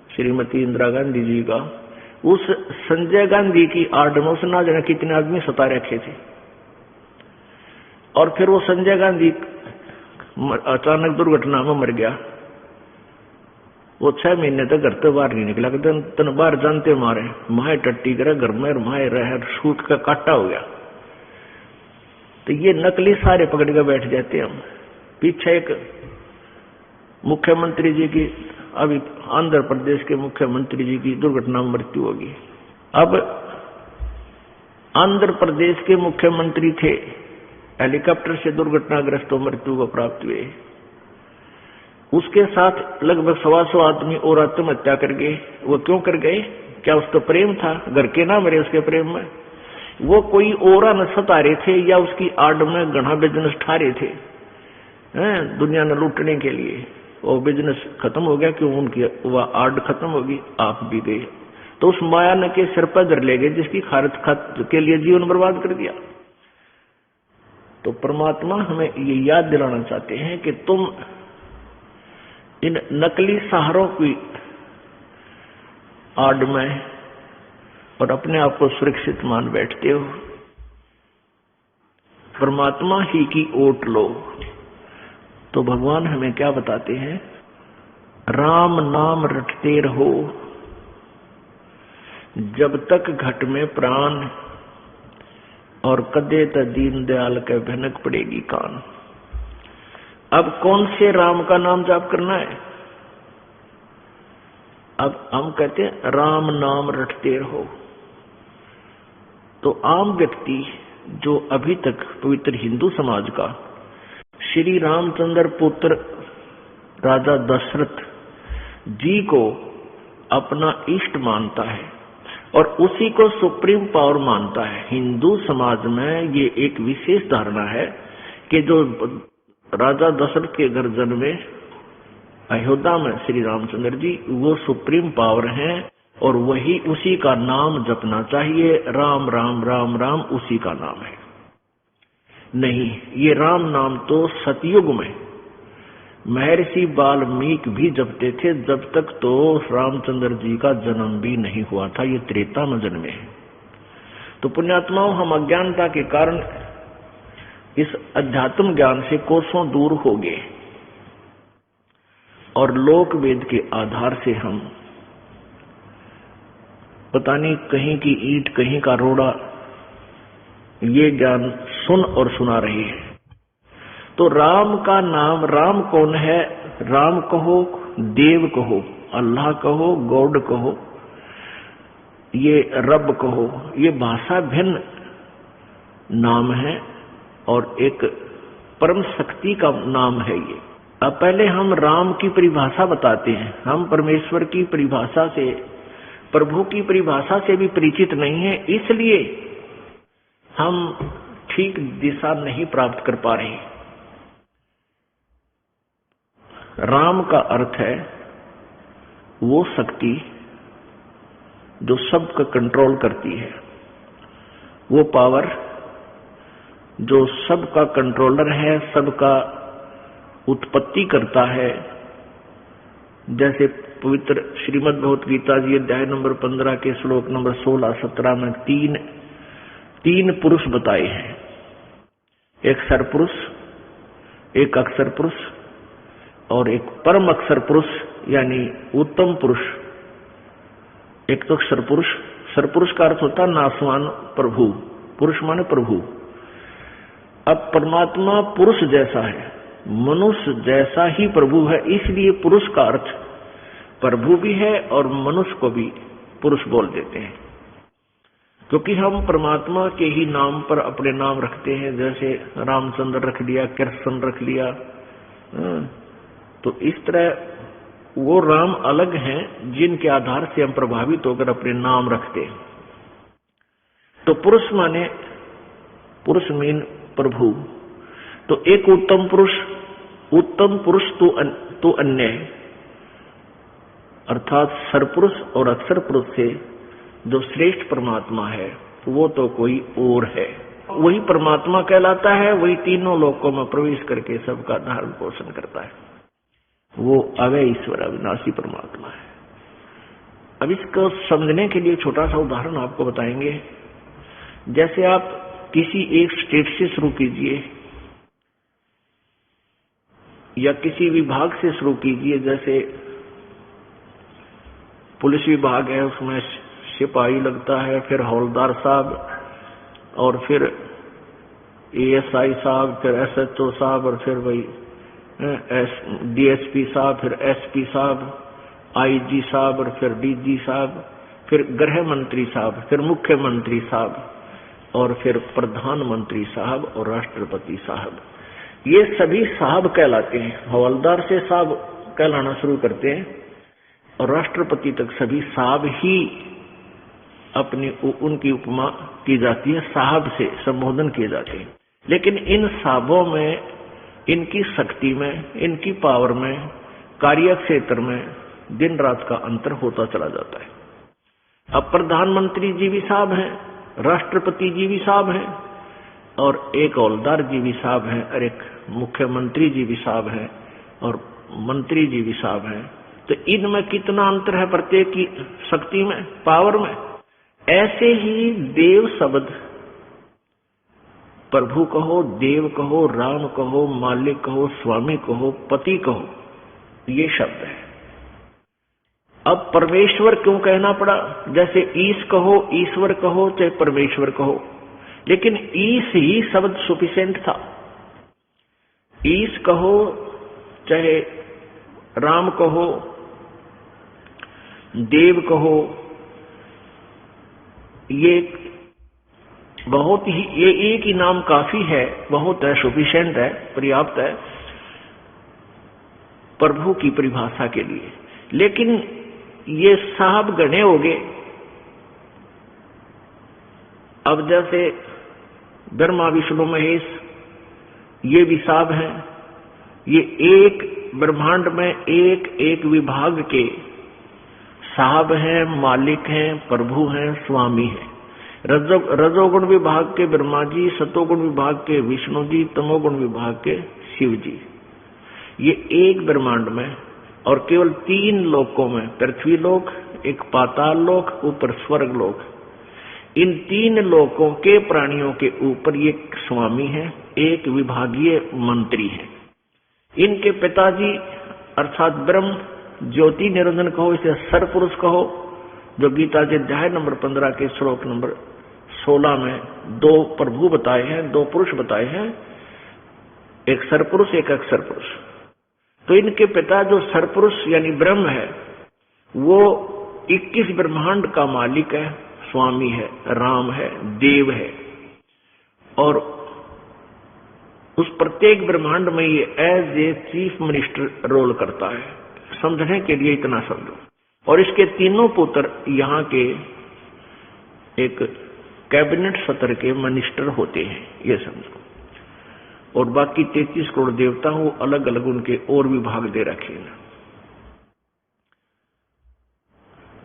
श्रीमती इंदिरा गांधी जी का। उस संजय गांधी की आड़ में उसने ना जाने कितने आदमी सता रखे थे, और फिर वो संजय गांधी अचानक दुर्घटना में मर गया। वो 6 महीने तक घर से बाहर नहीं निकला, तन बाहर जानते मारे माए टट्टी करे घर में, माए रह सूट का काटा हो गया। तो ये नकली सारे पकड़ के बैठ जाते हम। पीछे एक मुख्यमंत्री जी की, अभी आंध्र प्रदेश के मुख्यमंत्री जी की दुर्घटना में मृत्यु होगी। अब आंध्र प्रदेश के मुख्यमंत्री थे, हेलीकॉप्टर से दुर्घटनाग्रस्त हो मृत्यु को प्राप्त हुए। उसके साथ लगभग 125 आदमी और आत्महत्या कर गए। वो क्यों कर गए? क्या उसका प्रेम था? घर के ना मरे उसके प्रेम में? वो कोई और न सता रहे थे, या उसकी आड़ में घना बिजनेस ठा रहे थे दुनिया ने लूटने के लिए। वो बिजनेस खत्म हो गया, क्यों? उनकी वह आड़ खत्म होगी, आप भी गए। तो उस माया न के सिर पर धर ले गए, जिसकी खारत के लिए जीवन बर्बाद कर दिया। तो परमात्मा हमें ये याद दिलाना चाहते हैं कि तुम इन नकली सहारों की आड़ में और अपने आप को सुरक्षित मान बैठते हो। परमात्मा ही की ओट लो। तो भगवान हमें क्या बताते हैं? राम नाम रटते रहो जब तक घट में प्राण, और कदे त दीनदयाल के भनक पड़ेगी कान। अब कौन से राम का नाम जाप करना है? अब हम कहते हैं राम नाम रटते रहो। तो आम व्यक्ति जो अभी तक पवित्र हिंदू समाज का श्री रामचंद्र पुत्र राजा दशरथ जी को अपना इष्ट मानता है और उसी को सुप्रीम पावर मानता है। हिंदू समाज में ये एक विशेष धारणा है कि जो राजा दशरथ के घर जन्मे अयोध्या में श्री रामचंद्र जी, वो सुप्रीम पावर हैं और वही उसी का नाम जपना चाहिए। राम राम राम राम उसी का नाम है। नहीं, ये राम नाम तो सतयुग में महर्षि वाल्मीकि भी जपते थे, जब तक तो रामचंद्र जी का जन्म भी नहीं हुआ था। ये त्रेता में जन्मे हैं। तो पुण्यात्माओं, हम अज्ञानता के कारण इस अध्यात्म ज्ञान से कोसों दूर हो गए और लोक वेद के आधार से हम पता नहीं कहीं की ईंट कहीं का रोड़ा ये ज्ञान सुन और सुना रही है। तो राम का नाम, राम कौन है? राम कहो, देव कहो, अल्लाह कहो, गॉड कहो, ये रब कहो, ये भाषा भिन्न नाम है और एक परम शक्ति का नाम है ये। अब पहले हम राम की परिभाषा बताते हैं। हम परमेश्वर की परिभाषा से, प्रभु की परिभाषा से भी परिचित नहीं है, इसलिए हम ठीक दिशा नहीं प्राप्त कर पा रहे। राम का अर्थ है वो शक्ति जो सबका कंट्रोल करती है, वो पावर जो सबका कंट्रोलर है, सबका उत्पत्ति करता है। जैसे पवित्र श्रीमद् भगवत गीता जी अध्याय नंबर 15 के श्लोक नंबर 16-17 में तीन पुरुष बताए हैं। एक सरपुरुष, एक अक्षर पुरुष और एक परम अक्षर पुरुष यानी उत्तम पुरुष। एक तो सरपुरुष, सरपुरुष का अर्थ होता है नासवान प्रभु, पुरुष माने प्रभु। अब परमात्मा पुरुष जैसा है, मनुष्य जैसा ही प्रभु है, इसलिए पुरुष का अर्थ प्रभु भी है और मनुष्य को भी पुरुष बोल देते हैं। क्योंकि हम परमात्मा के ही नाम पर अपने नाम रखते हैं, जैसे रामचंद्र रख लिया, कृष्ण रख लिया। तो इस तरह वो राम अलग हैं जिनके आधार से हम प्रभावित होकर अपने नाम रखते हैं। तो पुरुष माने, पुरुष मीन प्रभु। तो एक उत्तम पुरुष तो अन्य है, अर्थात सरपुरुष और अक्षर पुरुष से जो श्रेष्ठ परमात्मा है वो तो कोई और है। वही परमात्मा कहलाता है, वही तीनों लोकों में प्रवेश करके सबका धारण पोषण करता है। वो अव्यय ईश्वर अविनाशी परमात्मा है। अब इसको समझने के लिए छोटा सा उदाहरण आपको बताएंगे। जैसे आप किसी एक स्टेट से शुरू कीजिए या किसी विभाग से शुरू कीजिए। जैसे पुलिस विभाग है, उसमें सिपाही लगता है, फिर हवलदार साहब और फिर एएसआई साहब, फिर एसएचओ साहब और फिर वही डीएसपी साहब, फिर एसपी साहब, आईजी साहब और फिर डीजी साहब, फिर गृह मंत्री साहब, फिर मुख्यमंत्री साहब और फिर प्रधानमंत्री साहब और राष्ट्रपति साहब। ये सभी साहब कहलाते हैं। हवलदार से साहब कहलाना शुरू करते हैं और राष्ट्रपति तक सभी साहब ही अपनी उनकी उपमा की जाती है, साहब से संबोधन किए जाते हैं। लेकिन इन साहबों में, इनकी शक्ति में, इनकी पावर में, कार्य क्षेत्र में दिन रात का अंतर होता चला जाता है। अब प्रधानमंत्री जी भी साहब हैं, राष्ट्रपति जी भी साहब हैं और एक हवलदार जी भी साहब हैं और एक मुख्यमंत्री जी भी साहब हैं और मंत्री जी भी साहब हैं। तो इनमें कितना अंतर है प्रत्येक की शक्ति में, पावर में। ऐसे ही देव शब्द, प्रभु कहो, देव कहो, राम कहो, मालिक कहो, स्वामी कहो, पति कहो, ये शब्द है। अब परमेश्वर क्यों कहना पड़ा? जैसे ईश कहो, ईश्वर कहो, चाहे परमेश्वर कहो, लेकिन ईश ही शब्द सफिशिएंट था। ईश कहो, चाहे राम कहो, देव कहो, ये बहुत ही, ये एक ही नाम काफी है, बहुत है, सफिशिएंट है, पर्याप्त है प्रभु की परिभाषा के लिए। लेकिन ये साहब गणे हो गए। अब जैसे ब्रह्मा विष्णु महेश, ये भी साहब हैं। ये एक ब्रह्मांड में एक एक विभाग के साहब हैं, मालिक हैं, प्रभु हैं, स्वामी हैं। रजोगुण विभाग के ब्रह्मा जी, सतोगुण विभाग के विष्णु जी, तमोगुण विभाग के शिव जी। ये एक ब्रह्मांड में और केवल 3 लोकों में, पृथ्वी लोक, एक पाताल लोक, ऊपर स्वर्ग लोक, इन 3 लोकों के प्राणियों के ऊपर ये स्वामी है, एक विभागीय मंत्री है। इनके पिताजी अर्थात ब्रह्म, ज्योति निरंजन कहो, इसे सरपुरुष कहो, जो गीता जी अध्याय नंबर 15 के श्लोक नंबर 16 में 2 प्रभु बताए हैं, 2 पुरुष बताए हैं, एक सरपुरुष एक अक्षर पुरुष। तो इनके पिता जो सरपुरुष यानी ब्रह्म है, वो 21 ब्रह्मांड का मालिक है, स्वामी है, राम है, देव है, और उस प्रत्येक ब्रह्मांड में ये as a chief minister role करता है। समझने के लिए इतना समझो। और इसके तीनों पुत्र यहाँ के एक कैबिनेट सत्र के मिनिस्टर होते हैं, ये समझो। और बाकी 33 करोड़ देवता वो अलग अलग उनके और विभाग दे रखे हैं।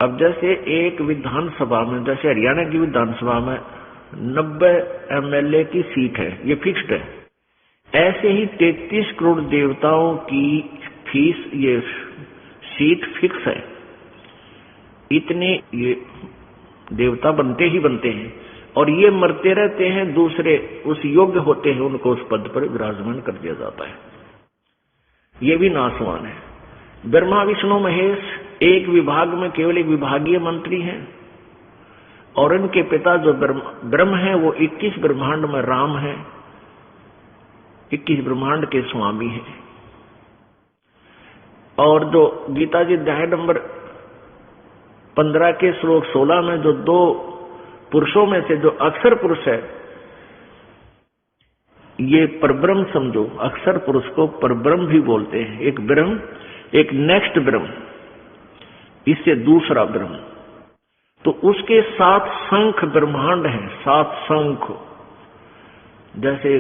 अब जैसे एक विधानसभा में, जैसे हरियाणा की विधानसभा में 90 MLA की सीट है, ये फिक्स्ड है, ऐसे ही 33 करोड़ देवताओं की फीस, ये सीट फिक्स है। इतने ये देवता बनते ही बनते हैं और ये मरते रहते हैं, दूसरे उस योग्य होते हैं, उनको उस पद पर विराजमान कर दिया जाता है। ये भी नासवान है। ब्रह्मा विष्णु महेश एक विभाग में केवल एक विभागीय मंत्री हैं, और इनके पिता जो ब्रह्म है वो 21 ब्रह्मांड में राम है, 21 ब्रह्मांड के स्वामी हैं। और जो गीता जी अध्याय नंबर 15 के श्लोक 16 में जो 2 पुरुषों में से जो अक्षर पुरुष है, ये परब्रह्म समझो। अक्षर पुरुष को परब्रह्म भी बोलते हैं। एक ब्रह्म, एक नेक्स्ट ब्रह्म, इससे दूसरा ब्रह्म। तो उसके 7 शंख ब्रह्मांड हैं, 7 शंख, जैसे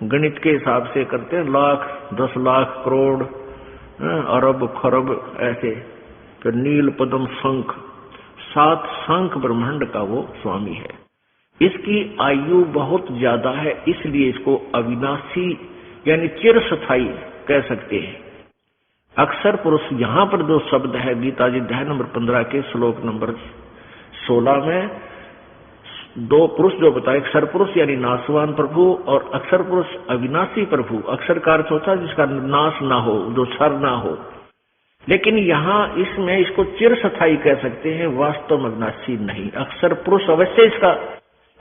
गणित के हिसाब से करते हैं, लाख, 10 लाख, करोड़, अरब, खरब, ऐसे। तो नील पद्म शंख, 7 शंख ब्रह्मांड का वो स्वामी है। इसकी आयु बहुत ज्यादा है, इसलिए इसको अविनाशी यानी चिरस्थायी कह सकते हैं। अक्षर पुरुष यहां पर जो शब्द है गीता जी अध्याय नंबर 15 के श्लोक नंबर 16 में 2 पुरुष जो बताए, अक्षर पुरुष यानी नासवान प्रभु और अक्षर पुरुष अविनाशी प्रभु। अक्षर का अर्थ होता है जिसका नाश ना हो, जो क्षर ना हो, लेकिन यहाँ इसमें इसको चिरस्थायी कह सकते हैं, वास्तव में अविनाशी नहीं। अक्षर पुरुष अवश्य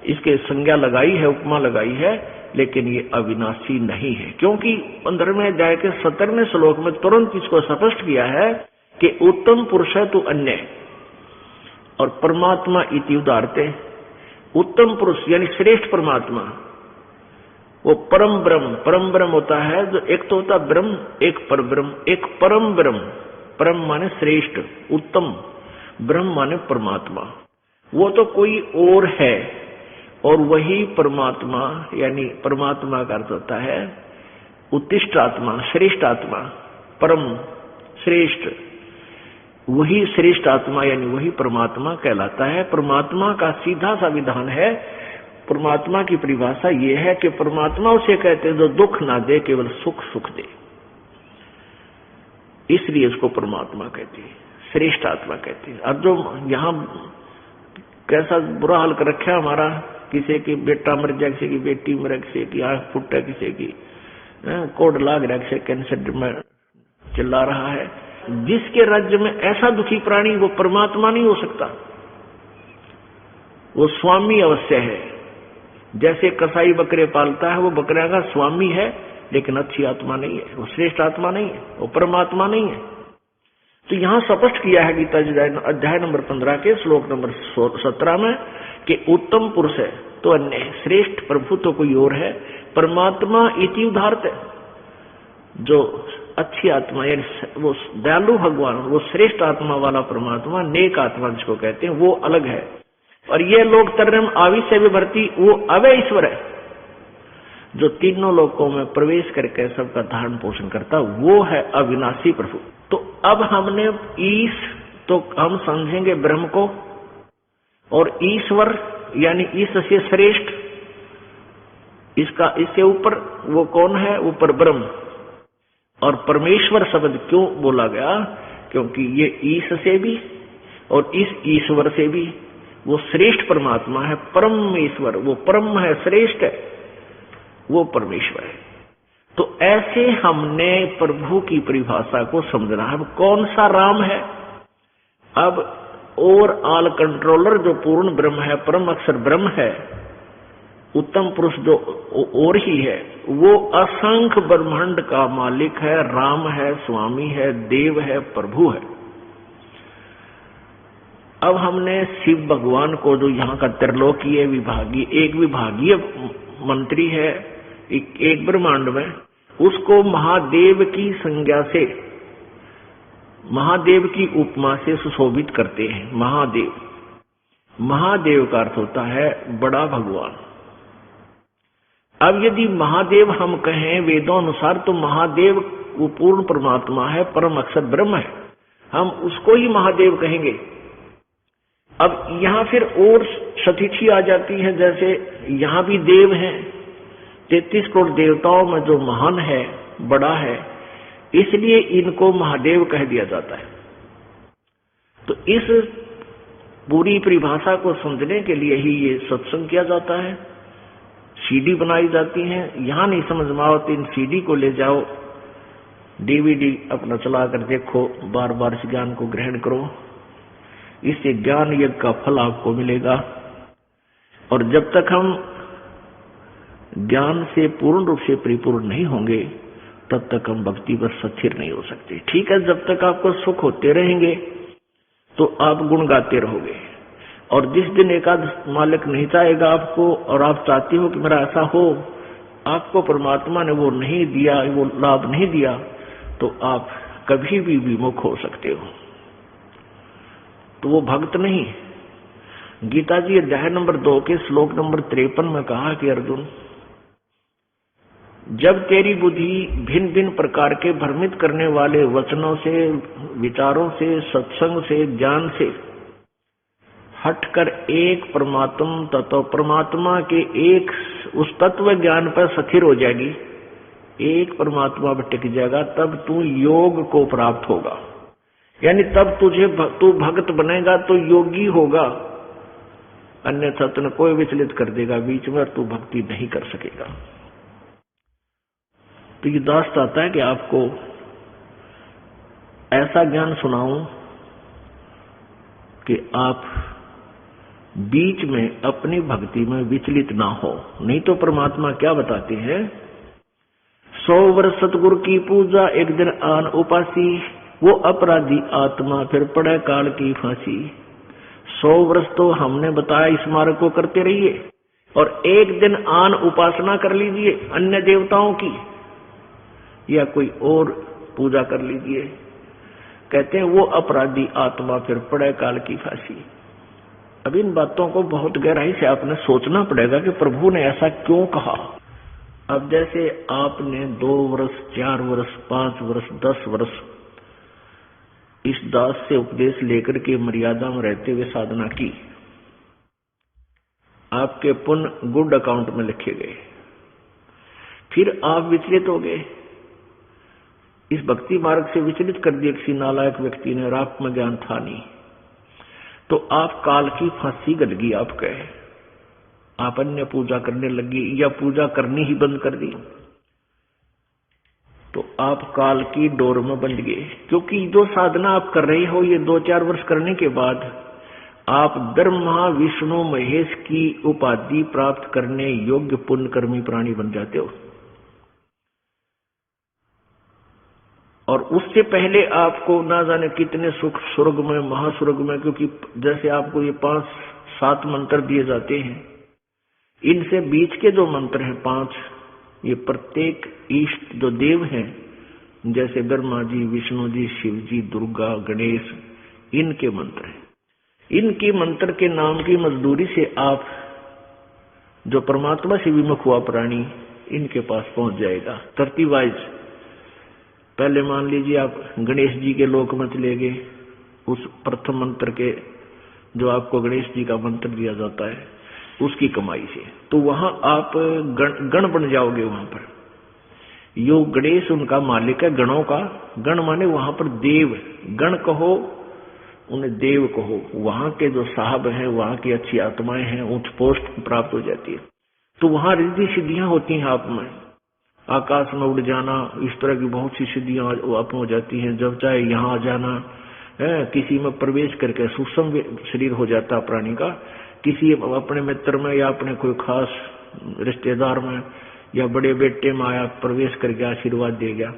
इसके संज्ञा लगाई है, उपमा लगाई है, लेकिन ये अविनाशी नहीं है, क्योंकि 15वें अध्याय के 17वें श्लोक में तुरंत इसको स्पष्ट किया है कि उत्तम पुरुष है तो अन्य, और परमात्मा इति उदाहरते। उत्तम पुरुष यानी श्रेष्ठ परमात्मा, वो परम ब्रह्म होता है। जो एक तो होता ब्रह्म, एक परब्रह्म, एक परम ब्रह्म। परम माने श्रेष्ठ, उत्तम, ब्रह्म माने परमात्मा। वो तो कोई और है, और वही परमात्मा यानी परमात्मा का अर्थ होता है उत्तिष्ठ आत्मा, श्रेष्ठ आत्मा, परम श्रेष्ठ। वही श्रेष्ठ आत्मा यानी वही परमात्मा कहलाता है। परमात्मा का सीधा सा विधान है। परमात्मा की परिभाषा यह है कि परमात्मा उसे कहते हैं जो दुख ना दे, केवल सुख दे, इसलिए उसको परमात्मा कहते हैं, श्रेष्ठ आत्मा कहते हैं। अब जो यहाँ कैसा बुरा हाल कर रखा हमारा, किसी की बेटा मर जाए, किसी की बेटी मर, किसी की आंख फुट है, किसी की कोड लाग रहा, किसी कैंसर में चिल्ला रहा है। जिसके राज्य में ऐसा दुखी प्राणी, वो परमात्मा नहीं हो सकता, वो स्वामी अवश्य है। जैसे कसाई बकरे पालता है, वो बकरियां का स्वामी है, लेकिन अच्छी आत्मा नहीं है, वो श्रेष्ठ आत्मा नहीं है, वो परमात्मा नहीं है। तो यहां स्पष्ट किया है गीता जी अध्याय नंबर 15 के श्लोक नंबर 17 में कि उत्तम पुरुष है तो अन्य, श्रेष्ठ प्रभु तो कोई और है, परमात्मा इति उदाहरते। जो अच्छी आत्मा यानी वो दयालु भगवान, वो श्रेष्ठ आत्मा वाला परमात्मा, नेक आत्मा जिसको कहते हैं, वो अलग है। और ये लोग तरम आविष से विभर्ती, वो अवय ईश्वर है जो तीनों लोकों में प्रवेश करके सबका धारण पोषण करता, वो है अविनाशी प्रभु। तो अब हमने ईश तो हम समझेंगे ब्रह्म को, और ईश्वर यानी इससे श्रेष्ठ, इससे ऊपर वो कौन है? ऊपर ब्रह्म। और परमेश्वर शब्द क्यों बोला गया? क्योंकि ये ईश से भी और इस ईश्वर से भी वो श्रेष्ठ परमात्मा है, परम ईश्वर, वो परम है, श्रेष्ठ है, वो परमेश्वर है। तो ऐसे हमने प्रभु की परिभाषा को समझना है। अब कौन सा राम है? अब और ऑल कंट्रोलर जो पूर्ण ब्रह्म है, परम अक्षर ब्रह्म है, उत्तम पुरुष जो और ही है, वो असंख्य ब्रह्मांड का मालिक है, राम है, स्वामी है, देव है, प्रभु है। अब हमने शिव भगवान को, जो यहाँ का त्रिलोकीय विभागीय, एक विभागीय मंत्री है एक ब्रह्मांड में, उसको महादेव की संज्ञा से, महादेव की उपमा से सुशोभित करते हैं। महादेव, महादेव का अर्थ होता है बड़ा भगवान। अब यदि महादेव हम कहें वेदों अनुसार, तो महादेव वो पूर्ण परमात्मा है, परम अक्षर ब्रह्म है, हम उसको ही महादेव कहेंगे। अब यहां फिर और सतिथि आ जाती है, जैसे यहां भी देव हैं, 33 करोड़ देवताओं में जो महान है, बड़ा है, इसलिए इनको महादेव कह दिया जाता है। तो इस पूरी परिभाषा को समझने के लिए ही ये सत्संग किया जाता है, सीडी बनाई जाती है। यहां नहीं समझ में आओ तो इन सीडी को ले जाओ, डीवीडी अपना चला कर देखो, बार बार इस ज्ञान को ग्रहण करो, इससे ज्ञान यज्ञ का फल आपको मिलेगा। और जब तक हम ज्ञान से पूर्ण रूप से परिपूर्ण नहीं होंगे, तब तक हम भक्ति पर स्थिर नहीं हो सकते। ठीक है, जब तक आपको सुख होते रहेंगे तो आप गुण गाते रहोगे, और जिस दिन एकादश मालिक नहीं चाहेगा आपको, और आप चाहते हो कि मेरा ऐसा हो, आपको परमात्मा ने वो नहीं दिया, वो लाभ नहीं दिया, तो आप कभी भी विमुख हो सकते हो, तो वो भक्त नहीं। गीता जी अध्याय नंबर 2 के श्लोक नंबर 53 में कहा कि अर्जुन, जब तेरी बुद्धि भिन्न भिन्न प्रकार के भ्रमित करने वाले वचनों से, विचारों से, सत्संग से, ज्ञान से हटकर एक परमात्मा के एक उस तत्व ज्ञान पर स्थिर हो जाएगी, एक परमात्मा पर टिक जाएगा, तब तू योग को प्राप्त होगा। यानी तब तू भक्त बनेगा तो योगी होगा, अन्यथा तुझे कोई विचलित कर देगा बीच में और तू भक्ति नहीं कर सकेगा। तो ये दास चाहता है कि आपको ऐसा ज्ञान सुनाऊं कि आप बीच में अपनी भक्ति में विचलित ना हो। नहीं तो परमात्मा क्या बताते हैं, 100 वर्ष सतगुरु की पूजा, एक दिन आन उपासी, वो अपराधी आत्मा फिर पड़े काल की फांसी। 100 वर्ष तो हमने बताया इस मार्ग को करते रहिए, और एक दिन आन उपासना कर लीजिए अन्य देवताओं की, या कोई और पूजा कर लीजिए। कहते हैं वो अपराधी आत्मा फिर पड़े काल की फांसी। अब इन बातों को बहुत गहराई से आपने सोचना पड़ेगा कि प्रभु ने ऐसा क्यों कहा। अब जैसे आपने 2 वर्ष, 4 वर्ष, 5 वर्ष, 10 वर्ष इस दास से उपदेश लेकर के मर्यादा में रहते हुए साधना की, आपके पुण्य गुड अकाउंट में लिखे गए, फिर आप विचलित हो गए, इस भक्ति मार्ग से विचलित कर दिया किसी नालायक व्यक्ति ने, और आप में ज्ञान था नहीं, तो आप काल की फांसी गल गई। आप कहे आप अन्य पूजा करने लगी या पूजा करनी ही बंद कर दी, तो आप काल की डोर में बंध गए। क्योंकि जो साधना आप कर रहे हो, ये 2-4 वर्ष करने के बाद आप ब्रह्मा विष्णु महेश की उपाधि प्राप्त करने योग्य पुण्यकर्मी प्राणी बन जाते हो। और उससे पहले आपको ना जाने कितने सुख स्वर्ग में, महास्वर्ग में, क्योंकि जैसे आपको ये 5-7 मंत्र दिए जाते हैं, इनसे बीच के जो मंत्र हैं 5, ये प्रत्येक इष्ट जो देव हैं, जैसे ब्रह्मा जी, विष्णु जी, शिव जी, दुर्गा, गणेश, इनके मंत्र हैं। इनके मंत्र के नाम की मजदूरी से आप जो परमात्मा से विमुख हुआ प्राणी, इनके पास पहुंच जाएगा। तरतीब वाइज पहले मान लीजिए आप गणेश जी के लोक में चले गए, उस प्रथम मंत्र के जो आपको गणेश जी का मंत्र दिया जाता है, उसकी कमाई से। तो वहां आप गण बन जाओगे। वहां पर यो गणेश उनका मालिक है, गणों का। गण माने वहां पर देव, गण कहो उन्हें देव कहो। वहां के जो साहब हैं, वहां की अच्छी आत्माएं हैं, उच्च पोस्ट प्राप्त हो जाती है। तो वहां रिद्धि सिद्धियां होती हैं आप में, आकाश में उड़ जाना, इस तरह की बहुत सी सिद्धियां आप हो जाती हैं। जब चाहे यहाँ आ जाना है, किसी में प्रवेश करके सूक्ष्म शरीर हो जाता प्राणी का, किसी अपने मित्र में या अपने कोई खास रिश्तेदार में या बड़े बेटे में आया, प्रवेश करके आशीर्वाद दे गया,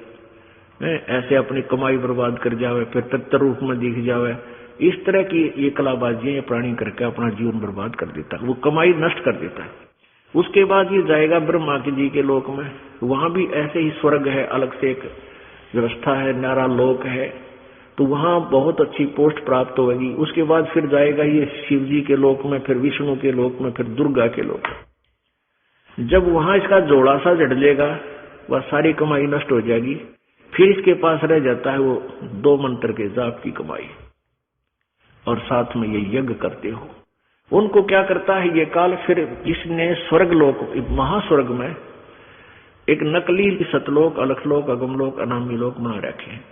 ऐसे अपनी कमाई बर्बाद कर जावे, फिर तत्व रूप में दिख जावे। इस तरह की ये कलाबाजियां ये प्राणी करके अपना जीवन बर्बाद कर देता है, वो कमाई नष्ट कर देता है। उसके बाद ये जाएगा ब्रह्मा जी के लोक में। वहां भी ऐसे ही स्वर्ग है, अलग से एक व्यवस्था है, न्यारा लोक है। तो वहां बहुत अच्छी पोस्ट प्राप्त होगी। उसके बाद फिर जाएगा ये शिव जी के लोक में, फिर विष्णु के लोक में, फिर दुर्गा के लोक में। जब वहां इसका जोड़ा सा जड़ लेगा, वह सारी कमाई नष्ट हो जाएगी। फिर इसके पास रह जाता है वो 2 मंत्र के जाप की कमाई, और साथ में ये यज्ञ करते हो। उनको क्या करता है ये काल, फिर जिसने स्वर्ग लोक, महास्वर्ग में एक नकली सतलोक, अलखलोक, अगमलोक, अनामी लोक बना रखे हैं।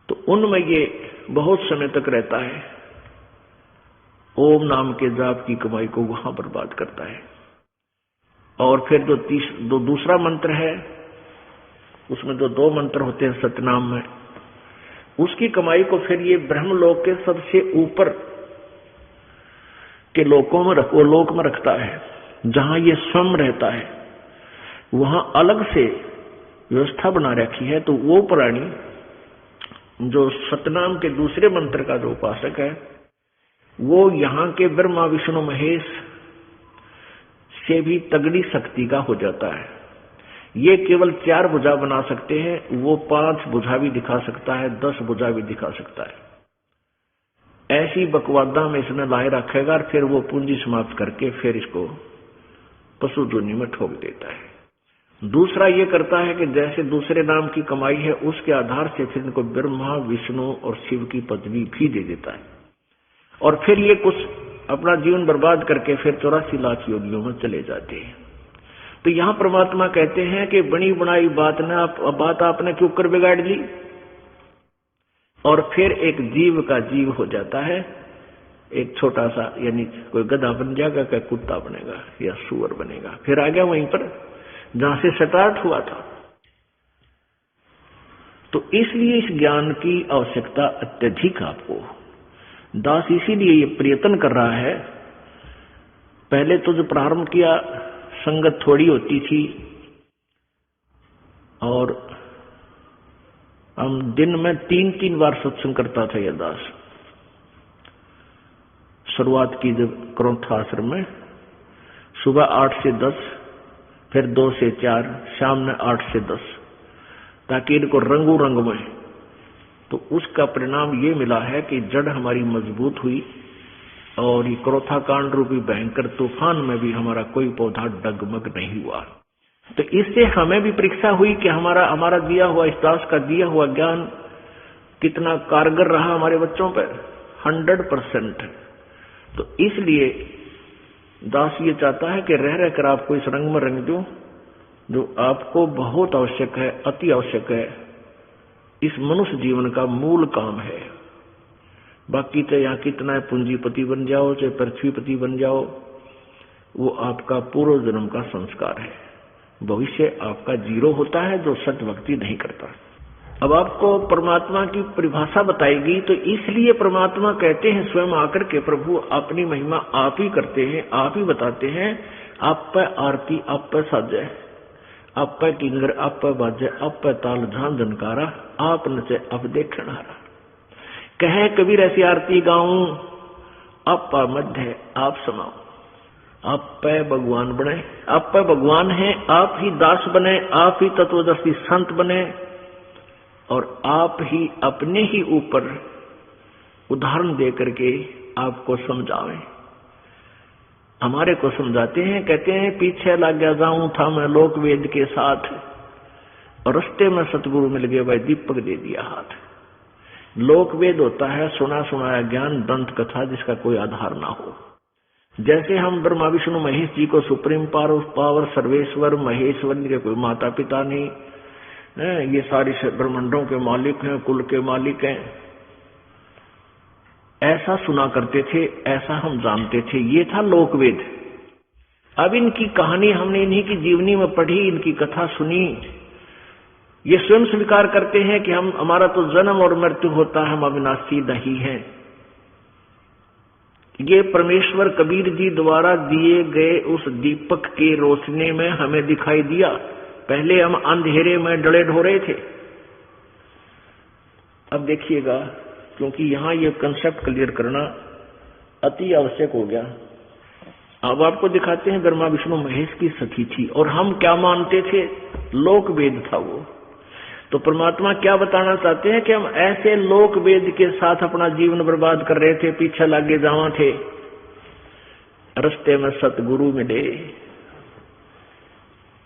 तो उनमें ये बहुत समय तक रहता है, ओम नाम के जाप की कमाई को वहां बर्बाद करता है। और फिर जो दूसरा मंत्र है, उसमें 2 मंत्र होते हैं सतनाम में, उसकी कमाई को फिर ये ब्रह्मलोक के सबसे ऊपर के लोकों में लोक में रखता है, जहां ये स्वयं रहता है। वहां अलग से व्यवस्था बना रखी है। तो वो प्राणी जो सतनाम के दूसरे मंत्र का जो उपासक है, वो यहाँ के ब्रह्मा विष्णु महेश से भी तगड़ी शक्ति का हो जाता है। ये केवल 4 भुजा बना सकते हैं, वो 5 भुजा भी दिखा सकता है, 10 भुजा भी दिखा सकता है। ऐसी बकवादा में इसने लाए रखेगा, और फिर वो पूंजी समाप्त करके फिर इसको पशु जोनि में ठोक देता है। दूसरा ये करता है कि जैसे दूसरे नाम की कमाई है, उसके आधार से फिर इनको ब्रह्मा विष्णु और शिव की पदवी भी दे देता है। और फिर ये कुछ अपना जीवन बर्बाद करके फिर 84 लाख योगियों में चले जाते हैं। तो यहां परमात्मा कहते हैं कि बनी बनाई बात आपने क्यों कर बिगाड़ ली। और फिर एक जीव का जीव हो जाता है, एक छोटा सा, यानी कोई गधा बन जाएगा, क्या कुत्ता बनेगा या सुअर बनेगा, फिर आ गया वहीं पर जहां से स्टार्ट हुआ था। तो इसलिए इस ज्ञान की आवश्यकता अत्यधिक आपको। दास इसीलिए ये प्रयत्न कर रहा है। पहले तो जो प्रारंभ किया, संगत थोड़ी होती थी, और हम दिन में 3-3 बार सत्संग करता था ये दास। शुरुआत की जब क्रोंथ आश्रम में, सुबह 8 से 10, फिर 2 से 4, शाम में 8 से 10, ताकि इनको रंगों रंग में। तो उसका परिणाम ये मिला है कि जड़ हमारी मजबूत हुई, और ये क्रोथा कांड रूपी भयंकर तूफान में भी हमारा कोई पौधा डगमग नहीं हुआ। तो इससे हमें भी परीक्षा हुई कि हमारा दिया हुआ, इस दास का दिया हुआ ज्ञान कितना कारगर रहा हमारे बच्चों पर। 100%। तो इसलिए दास ये चाहता है कि रह रहकर आपको इस रंग में रंग दूं जो आपको बहुत आवश्यक है, अति आवश्यक है। इस मनुष्य जीवन का मूल काम है। बाकी तो यहाँ कितना है, पूंजीपति बन जाओ चाहे पृथ्वीपति बन जाओ, वो आपका पूर्व जन्म का संस्कार है। भविष्य आपका 0 होता है जो सत भक्ति नहीं करता। अब आपको परमात्मा की परिभाषा बताएगी। तो इसलिए परमात्मा कहते हैं स्वयं आकर के, प्रभु अपनी महिमा आप ही करते हैं, आप ही बताते हैं। आप पे आरती, आप पे साजे, आप पे किंगर, आप पे बाजे, आप पे ताल झान झनकारा, आप नचे अब देखनारा। कहे कबीर ऐसी आरती गाऊं, आप पा मध्य आप समाओ। आप पे भगवान बने, आप पे भगवान है, आप ही दास बने, आप ही तत्वदर्शी संत बने, और आप ही अपने ही ऊपर उदाहरण दे करके आपको समझावे। हमारे को समझाते हैं, कहते हैं पीछे लग गया जाऊं था मैं लोक वेद के साथ, और रस्ते में सतगुरु मिल गए, भाई दीपक दे दिया हाथ। लोक वेद होता है सुना सुनाया ज्ञान, दंत कथा जिसका कोई आधार ना हो। जैसे हम ब्रह्मा विष्णु महेश जी को सुप्रीम पावर सर्वेश्वर महेश्वर के कोई माता पिता नहीं, ये सारी ब्रह्मांडों के मालिक हैं, कुल के मालिक हैं, ऐसा सुना करते थे, ऐसा हम जानते थे। ये था लोकवेद। अब इनकी कहानी हमने इन्हीं की जीवनी में पढ़ी, इनकी कथा सुनी। ये स्वयं स्वीकार करते हैं कि हमारा तो जन्म और मृत्यु होता है, हम अविनाशी नहीं हैं। ये परमेश्वर कबीर जी द्वारा दिए गए उस दीपक के रोशनी में हमें दिखाई दिया। पहले हम अंधेरे में डले ढोरे थे। अब देखिएगा, क्योंकि यहां ये कंसेप्ट क्लियर करना अति आवश्यक हो गया। अब आपको दिखाते हैं ब्रह्मा विष्णु महेश की सखी थी, और हम क्या मानते थे? लोक वेद था वो। तो परमात्मा क्या बताना चाहते हैं कि हम ऐसे लोक वेद के साथ अपना जीवन बर्बाद कर रहे थे, पीछे लागे जावा थे। रास्ते में सतगुरु मिले,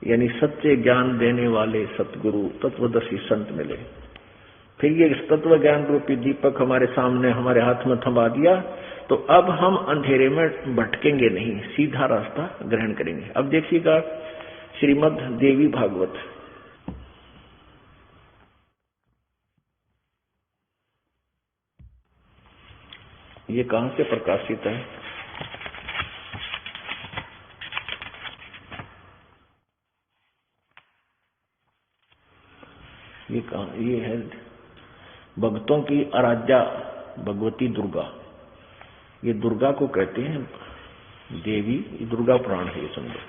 यानी सच्चे ज्ञान देने वाले सतगुरु तत्वदर्शी संत मिले। फिर ये तत्व ज्ञान रूपी दीपक हमारे सामने, हमारे हाथ में थमा दिया, तो अब हम अंधेरे में भटकेंगे नहीं, सीधा रास्ता ग्रहण करेंगे। अब देखिएगा श्रीमद् देवी भागवत, ये कहां से प्रकाशित है? ये कहां? ये है भक्तों की आराध्या भगवती दुर्गा। ये दुर्गा को कहते हैं देवी, दुर्गा पुराण है ये समझो।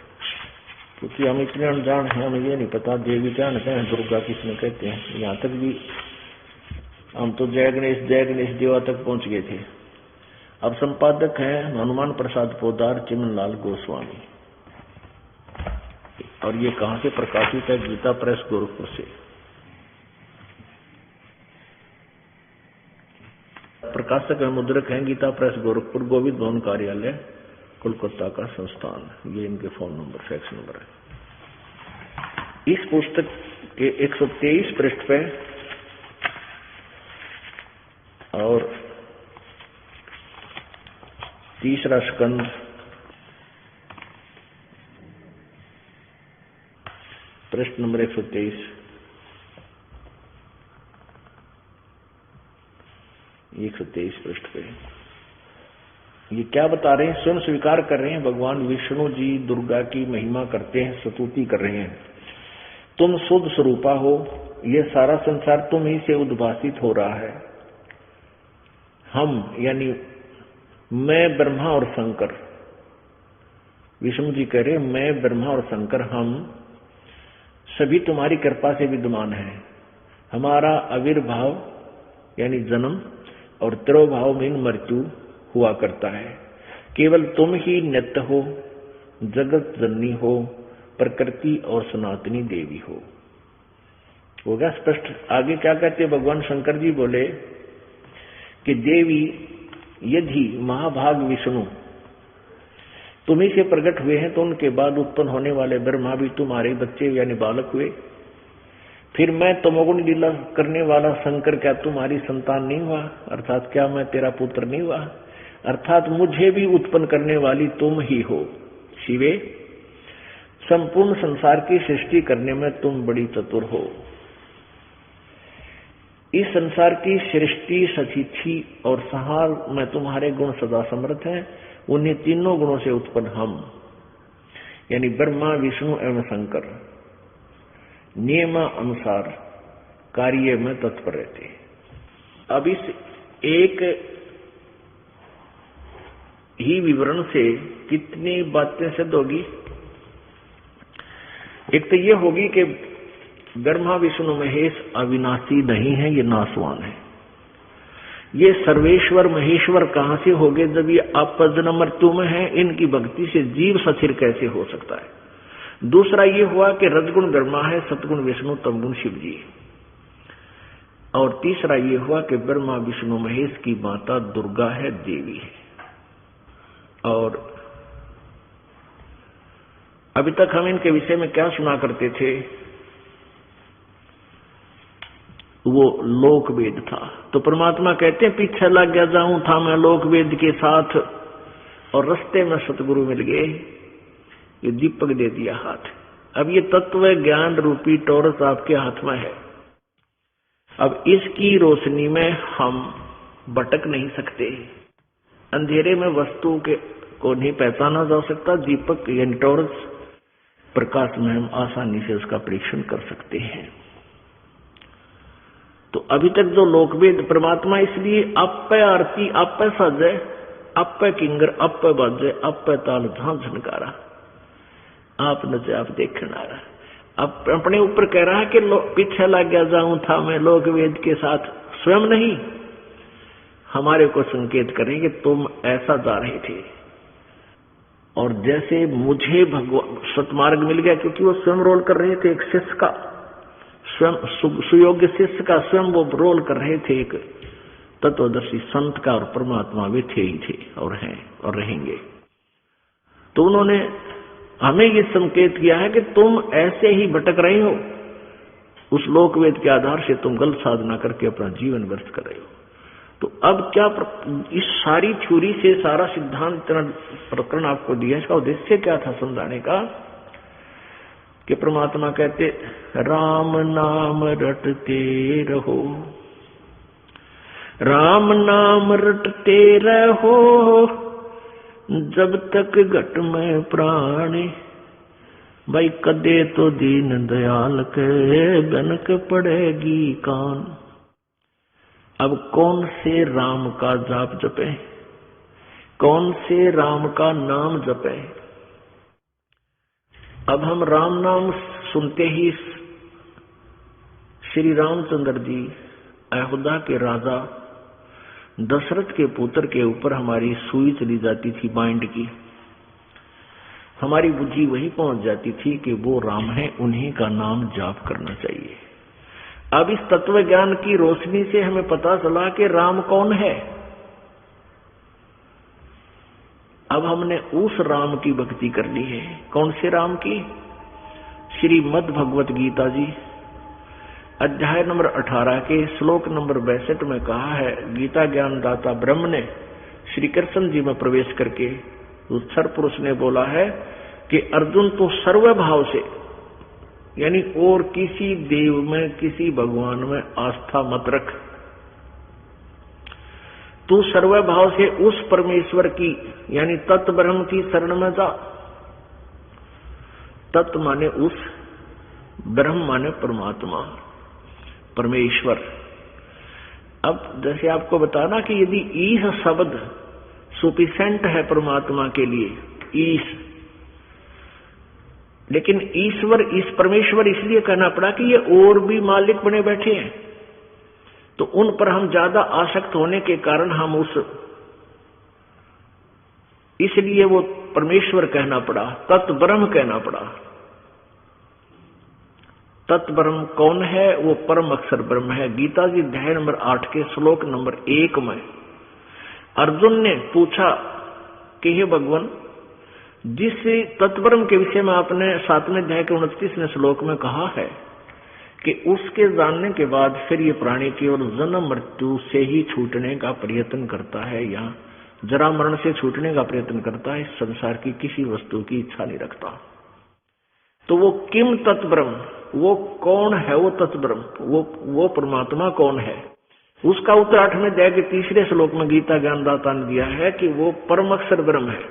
क्योंकि हम इतने अनजान हैं, हमें ये नहीं पता देवी क्या है, दुर्गा किसने कहते हैं। यहाँ तक भी हम तो जय गणेश देवा तक पहुंच गए थे। अब संपादक हैं हनुमान प्रसाद पोदार, चिमनलाल गोस्वामी। और ये कहां से प्रकाशित है? गीता प्रेस गोरखपुर से। प्रकाशक है, मुद्रक हैं गीता प्रेस गोरखपुर, गोविंद भवन कार्यालय कोलकाता का संस्थान। ये इनके फोन नंबर, फैक्स नंबर है। इस पुस्तक के 123 पृष्ठ पे और तीसरा स्कंद, पृष्ठ नंबर 123, पृष्ठ पे ये क्या बता रहे हैं? स्वयं स्वीकार कर रहे हैं, भगवान विष्णु जी दुर्गा की महिमा करते हैं, स्तुति कर रहे हैं। तुम शुद्ध स्वरूपा हो, ये सारा संसार तुम ही से उद्भासित हो रहा है। हम यानी मैं, ब्रह्मा और शंकर, विष्णु जी कह रहे मैं, ब्रह्मा और शंकर, हम सभी तुम्हारी कृपा से विद्यमान हैं। हमारा आविर्भाव यानी जन्म और तिरोभाव में मृत्यु हुआ करता है। केवल तुम ही नित्य हो, जगत जननी हो, प्रकृति और सनातनी देवी हो गया स्पष्ट। आगे क्या कहते भगवान शंकर जी? बोले कि देवी यदि महाभाग विष्णु तुम्ही से प्रकट हुए हैं, तो उनके बाद उत्पन्न होने वाले ब्रह्मा भी तुम्हारे बच्चे यानी बालक हुए। फिर मैं तमोगुण लीला करने वाला शंकर क्या तुम्हारी संतान नहीं हुआ? अर्थात क्या मैं तेरा पुत्र नहीं हुआ? अर्थात मुझे भी उत्पन्न करने वाली तुम ही हो। शिवे, संपूर्ण संसार की सृष्टि करने में तुम बड़ी चतुर हो। इस संसार की सृष्टि, सतिथि और संहार में तुम्हारे गुण सदा समर्थ हैं। उन्हीं तीनों गुणों से उत्पन्न हम यानी ब्रह्मा विष्णु एवं शंकर नियम अनुसार कार्य में तत्पर रहते। अब इस एक ही विवरण से कितनी बातें सिद्ध होगी? एक तो ये होगी कि ब्रह्मा विष्णु महेश अविनाशी नहीं है, ये नाशवान है। ये सर्वेश्वर महेश्वर कहां से हो गए जब ये आपजन्म मृत्यु में है? इनकी भक्ति से जीव सथिर कैसे हो सकता है? दूसरा ये हुआ कि रजगुण ब्रह्मा है, सतगुण विष्णु, तमगुण शिव जी। और तीसरा ये हुआ कि ब्रह्मा विष्णु महेश की माता दुर्गा है, देवी है। और अभी तक हम इनके विषय में क्या सुना करते थे? वो लोक वेद था। तो परमात्मा कहते हैं पीछे लग गया जाऊं था मैं लोक वेद के साथ, और रास्ते में सतगुरु मिल गए, ये दीपक दे दिया हाथ। अब ये तत्व ज्ञान रूपी टॉर्च आपके हाथ में है। अब इसकी रोशनी में हम भटक नहीं सकते। अंधेरे में वस्तु के को नहीं पहचाना जा सकता, दीपक यानी टॉर्च प्रकाश में हम आसानी से उसका परीक्षण कर सकते हैं। तो अभी तक जो लोकवेद परमात्मा इसलिए आप पे आरती, आप पे साजे, आप पे किंगर, आप पे बाजे, आप पे ताल झांझ झनकारा, आप नचे आप देखना रहा। अब अपने ऊपर कह रहा है कि पीछे लग गया जाऊं था मैं लोकवेद के साथ, स्वयं नहीं हमारे को संकेत करें कि तुम ऐसा जा रहे थे। और जैसे मुझे भगवान सतमार्ग मिल गया, क्योंकि वो स्वयं रोल कर रहे थे एक शिष्य का, स्वयं सुयोग्य शिष्य का स्वयं वो रोल कर रहे थे एक तत्वदर्शी संत का, और परमात्मा वे थे ही थे और हैं और रहेंगे। तो उन्होंने हमें ये संकेत किया है कि तुम ऐसे ही भटक रहे हो, उस लोकवेद के आधार से तुम गलत साधना करके अपना जीवन व्यर्थ कर रहे हो। तो अब क्या इस सारी थ्योरी से सारा सिद्धांत प्रकरण आपको दिया, इसका उद्देश्य क्या था समझाने का, कि परमात्मा कहते राम नाम रटते रहो, राम नाम रटते रहो, जब तक घट में प्राण, भाई कदे तो दीन दयाल के बनक पड़ेगी कान। अब कौन से राम का जाप जपे, कौन से राम का नाम जपे। अब हम राम नाम सुनते ही श्री रामचंद्र जी अयोध्या के राजा दशरथ के पुत्र के ऊपर हमारी सुई चली जाती थी माइंड की, हमारी बुद्धि वही पहुंच जाती थी कि वो राम है, उन्हीं का नाम जाप करना चाहिए। अब इस तत्व ज्ञान की रोशनी से हमें पता चला कि राम कौन है। अब हमने उस राम की भक्ति कर ली है। कौन से राम की? श्रीमद् भगवत गीता जी अध्याय नंबर 18 के श्लोक नंबर 62 में कहा है, गीता ज्ञान दाता ब्रह्म ने श्री कृष्ण जी में प्रवेश करके उस सर पुरुष ने बोला है कि अर्जुन तो सर्व भाव से, यानी और किसी देव में, किसी भगवान में आस्था मत रख, तू सर्व भाव से उस परमेश्वर की यानी तत्व ब्रह्म की शरण में जा। तत्व माने उस, ब्रह्म माने परमात्मा, परमेश्वर। अब जैसे आपको बताना कि यदि ईश शब्द सुफिशिएंट है परमात्मा के लिए, ईश, लेकिन ईश्वर, इस परमेश्वर इसलिए कहना पड़ा कि ये और भी मालिक बने बैठे हैं, तो उन पर हम ज्यादा आसक्त होने के कारण हम उस, इसलिए वो परमेश्वर कहना पड़ा, तत्व ब्रह्म कहना पड़ा। तत्व ब्रह्म कौन है? वो परम अक्षर ब्रह्म है। गीता जी अध्याय नंबर 8 के श्लोक नंबर 1 में अर्जुन ने पूछा कि हे भगवान, जिस तत्ब्रह्म के विषय में आपने 7वें अध्याय के 29वें श्लोक में कहा है कि उसके जानने के बाद फिर ये प्राणी केवल जन्म मृत्यु से ही छूटने का प्रयत्न करता है, या जरा मरण से छूटने का प्रयत्न करता है, इस संसार की किसी वस्तु की इच्छा नहीं रखता। तो वो किम तत्ब्रह्म, वो कौन है? वो तत्ब्रह्म, वो परमात्मा कौन है? उसका उत्तर 8वें अध्याय के 3 श्लोक में गीता ज्ञानदाता ने दिया है कि वो परम अक्षर ब्रह्म है।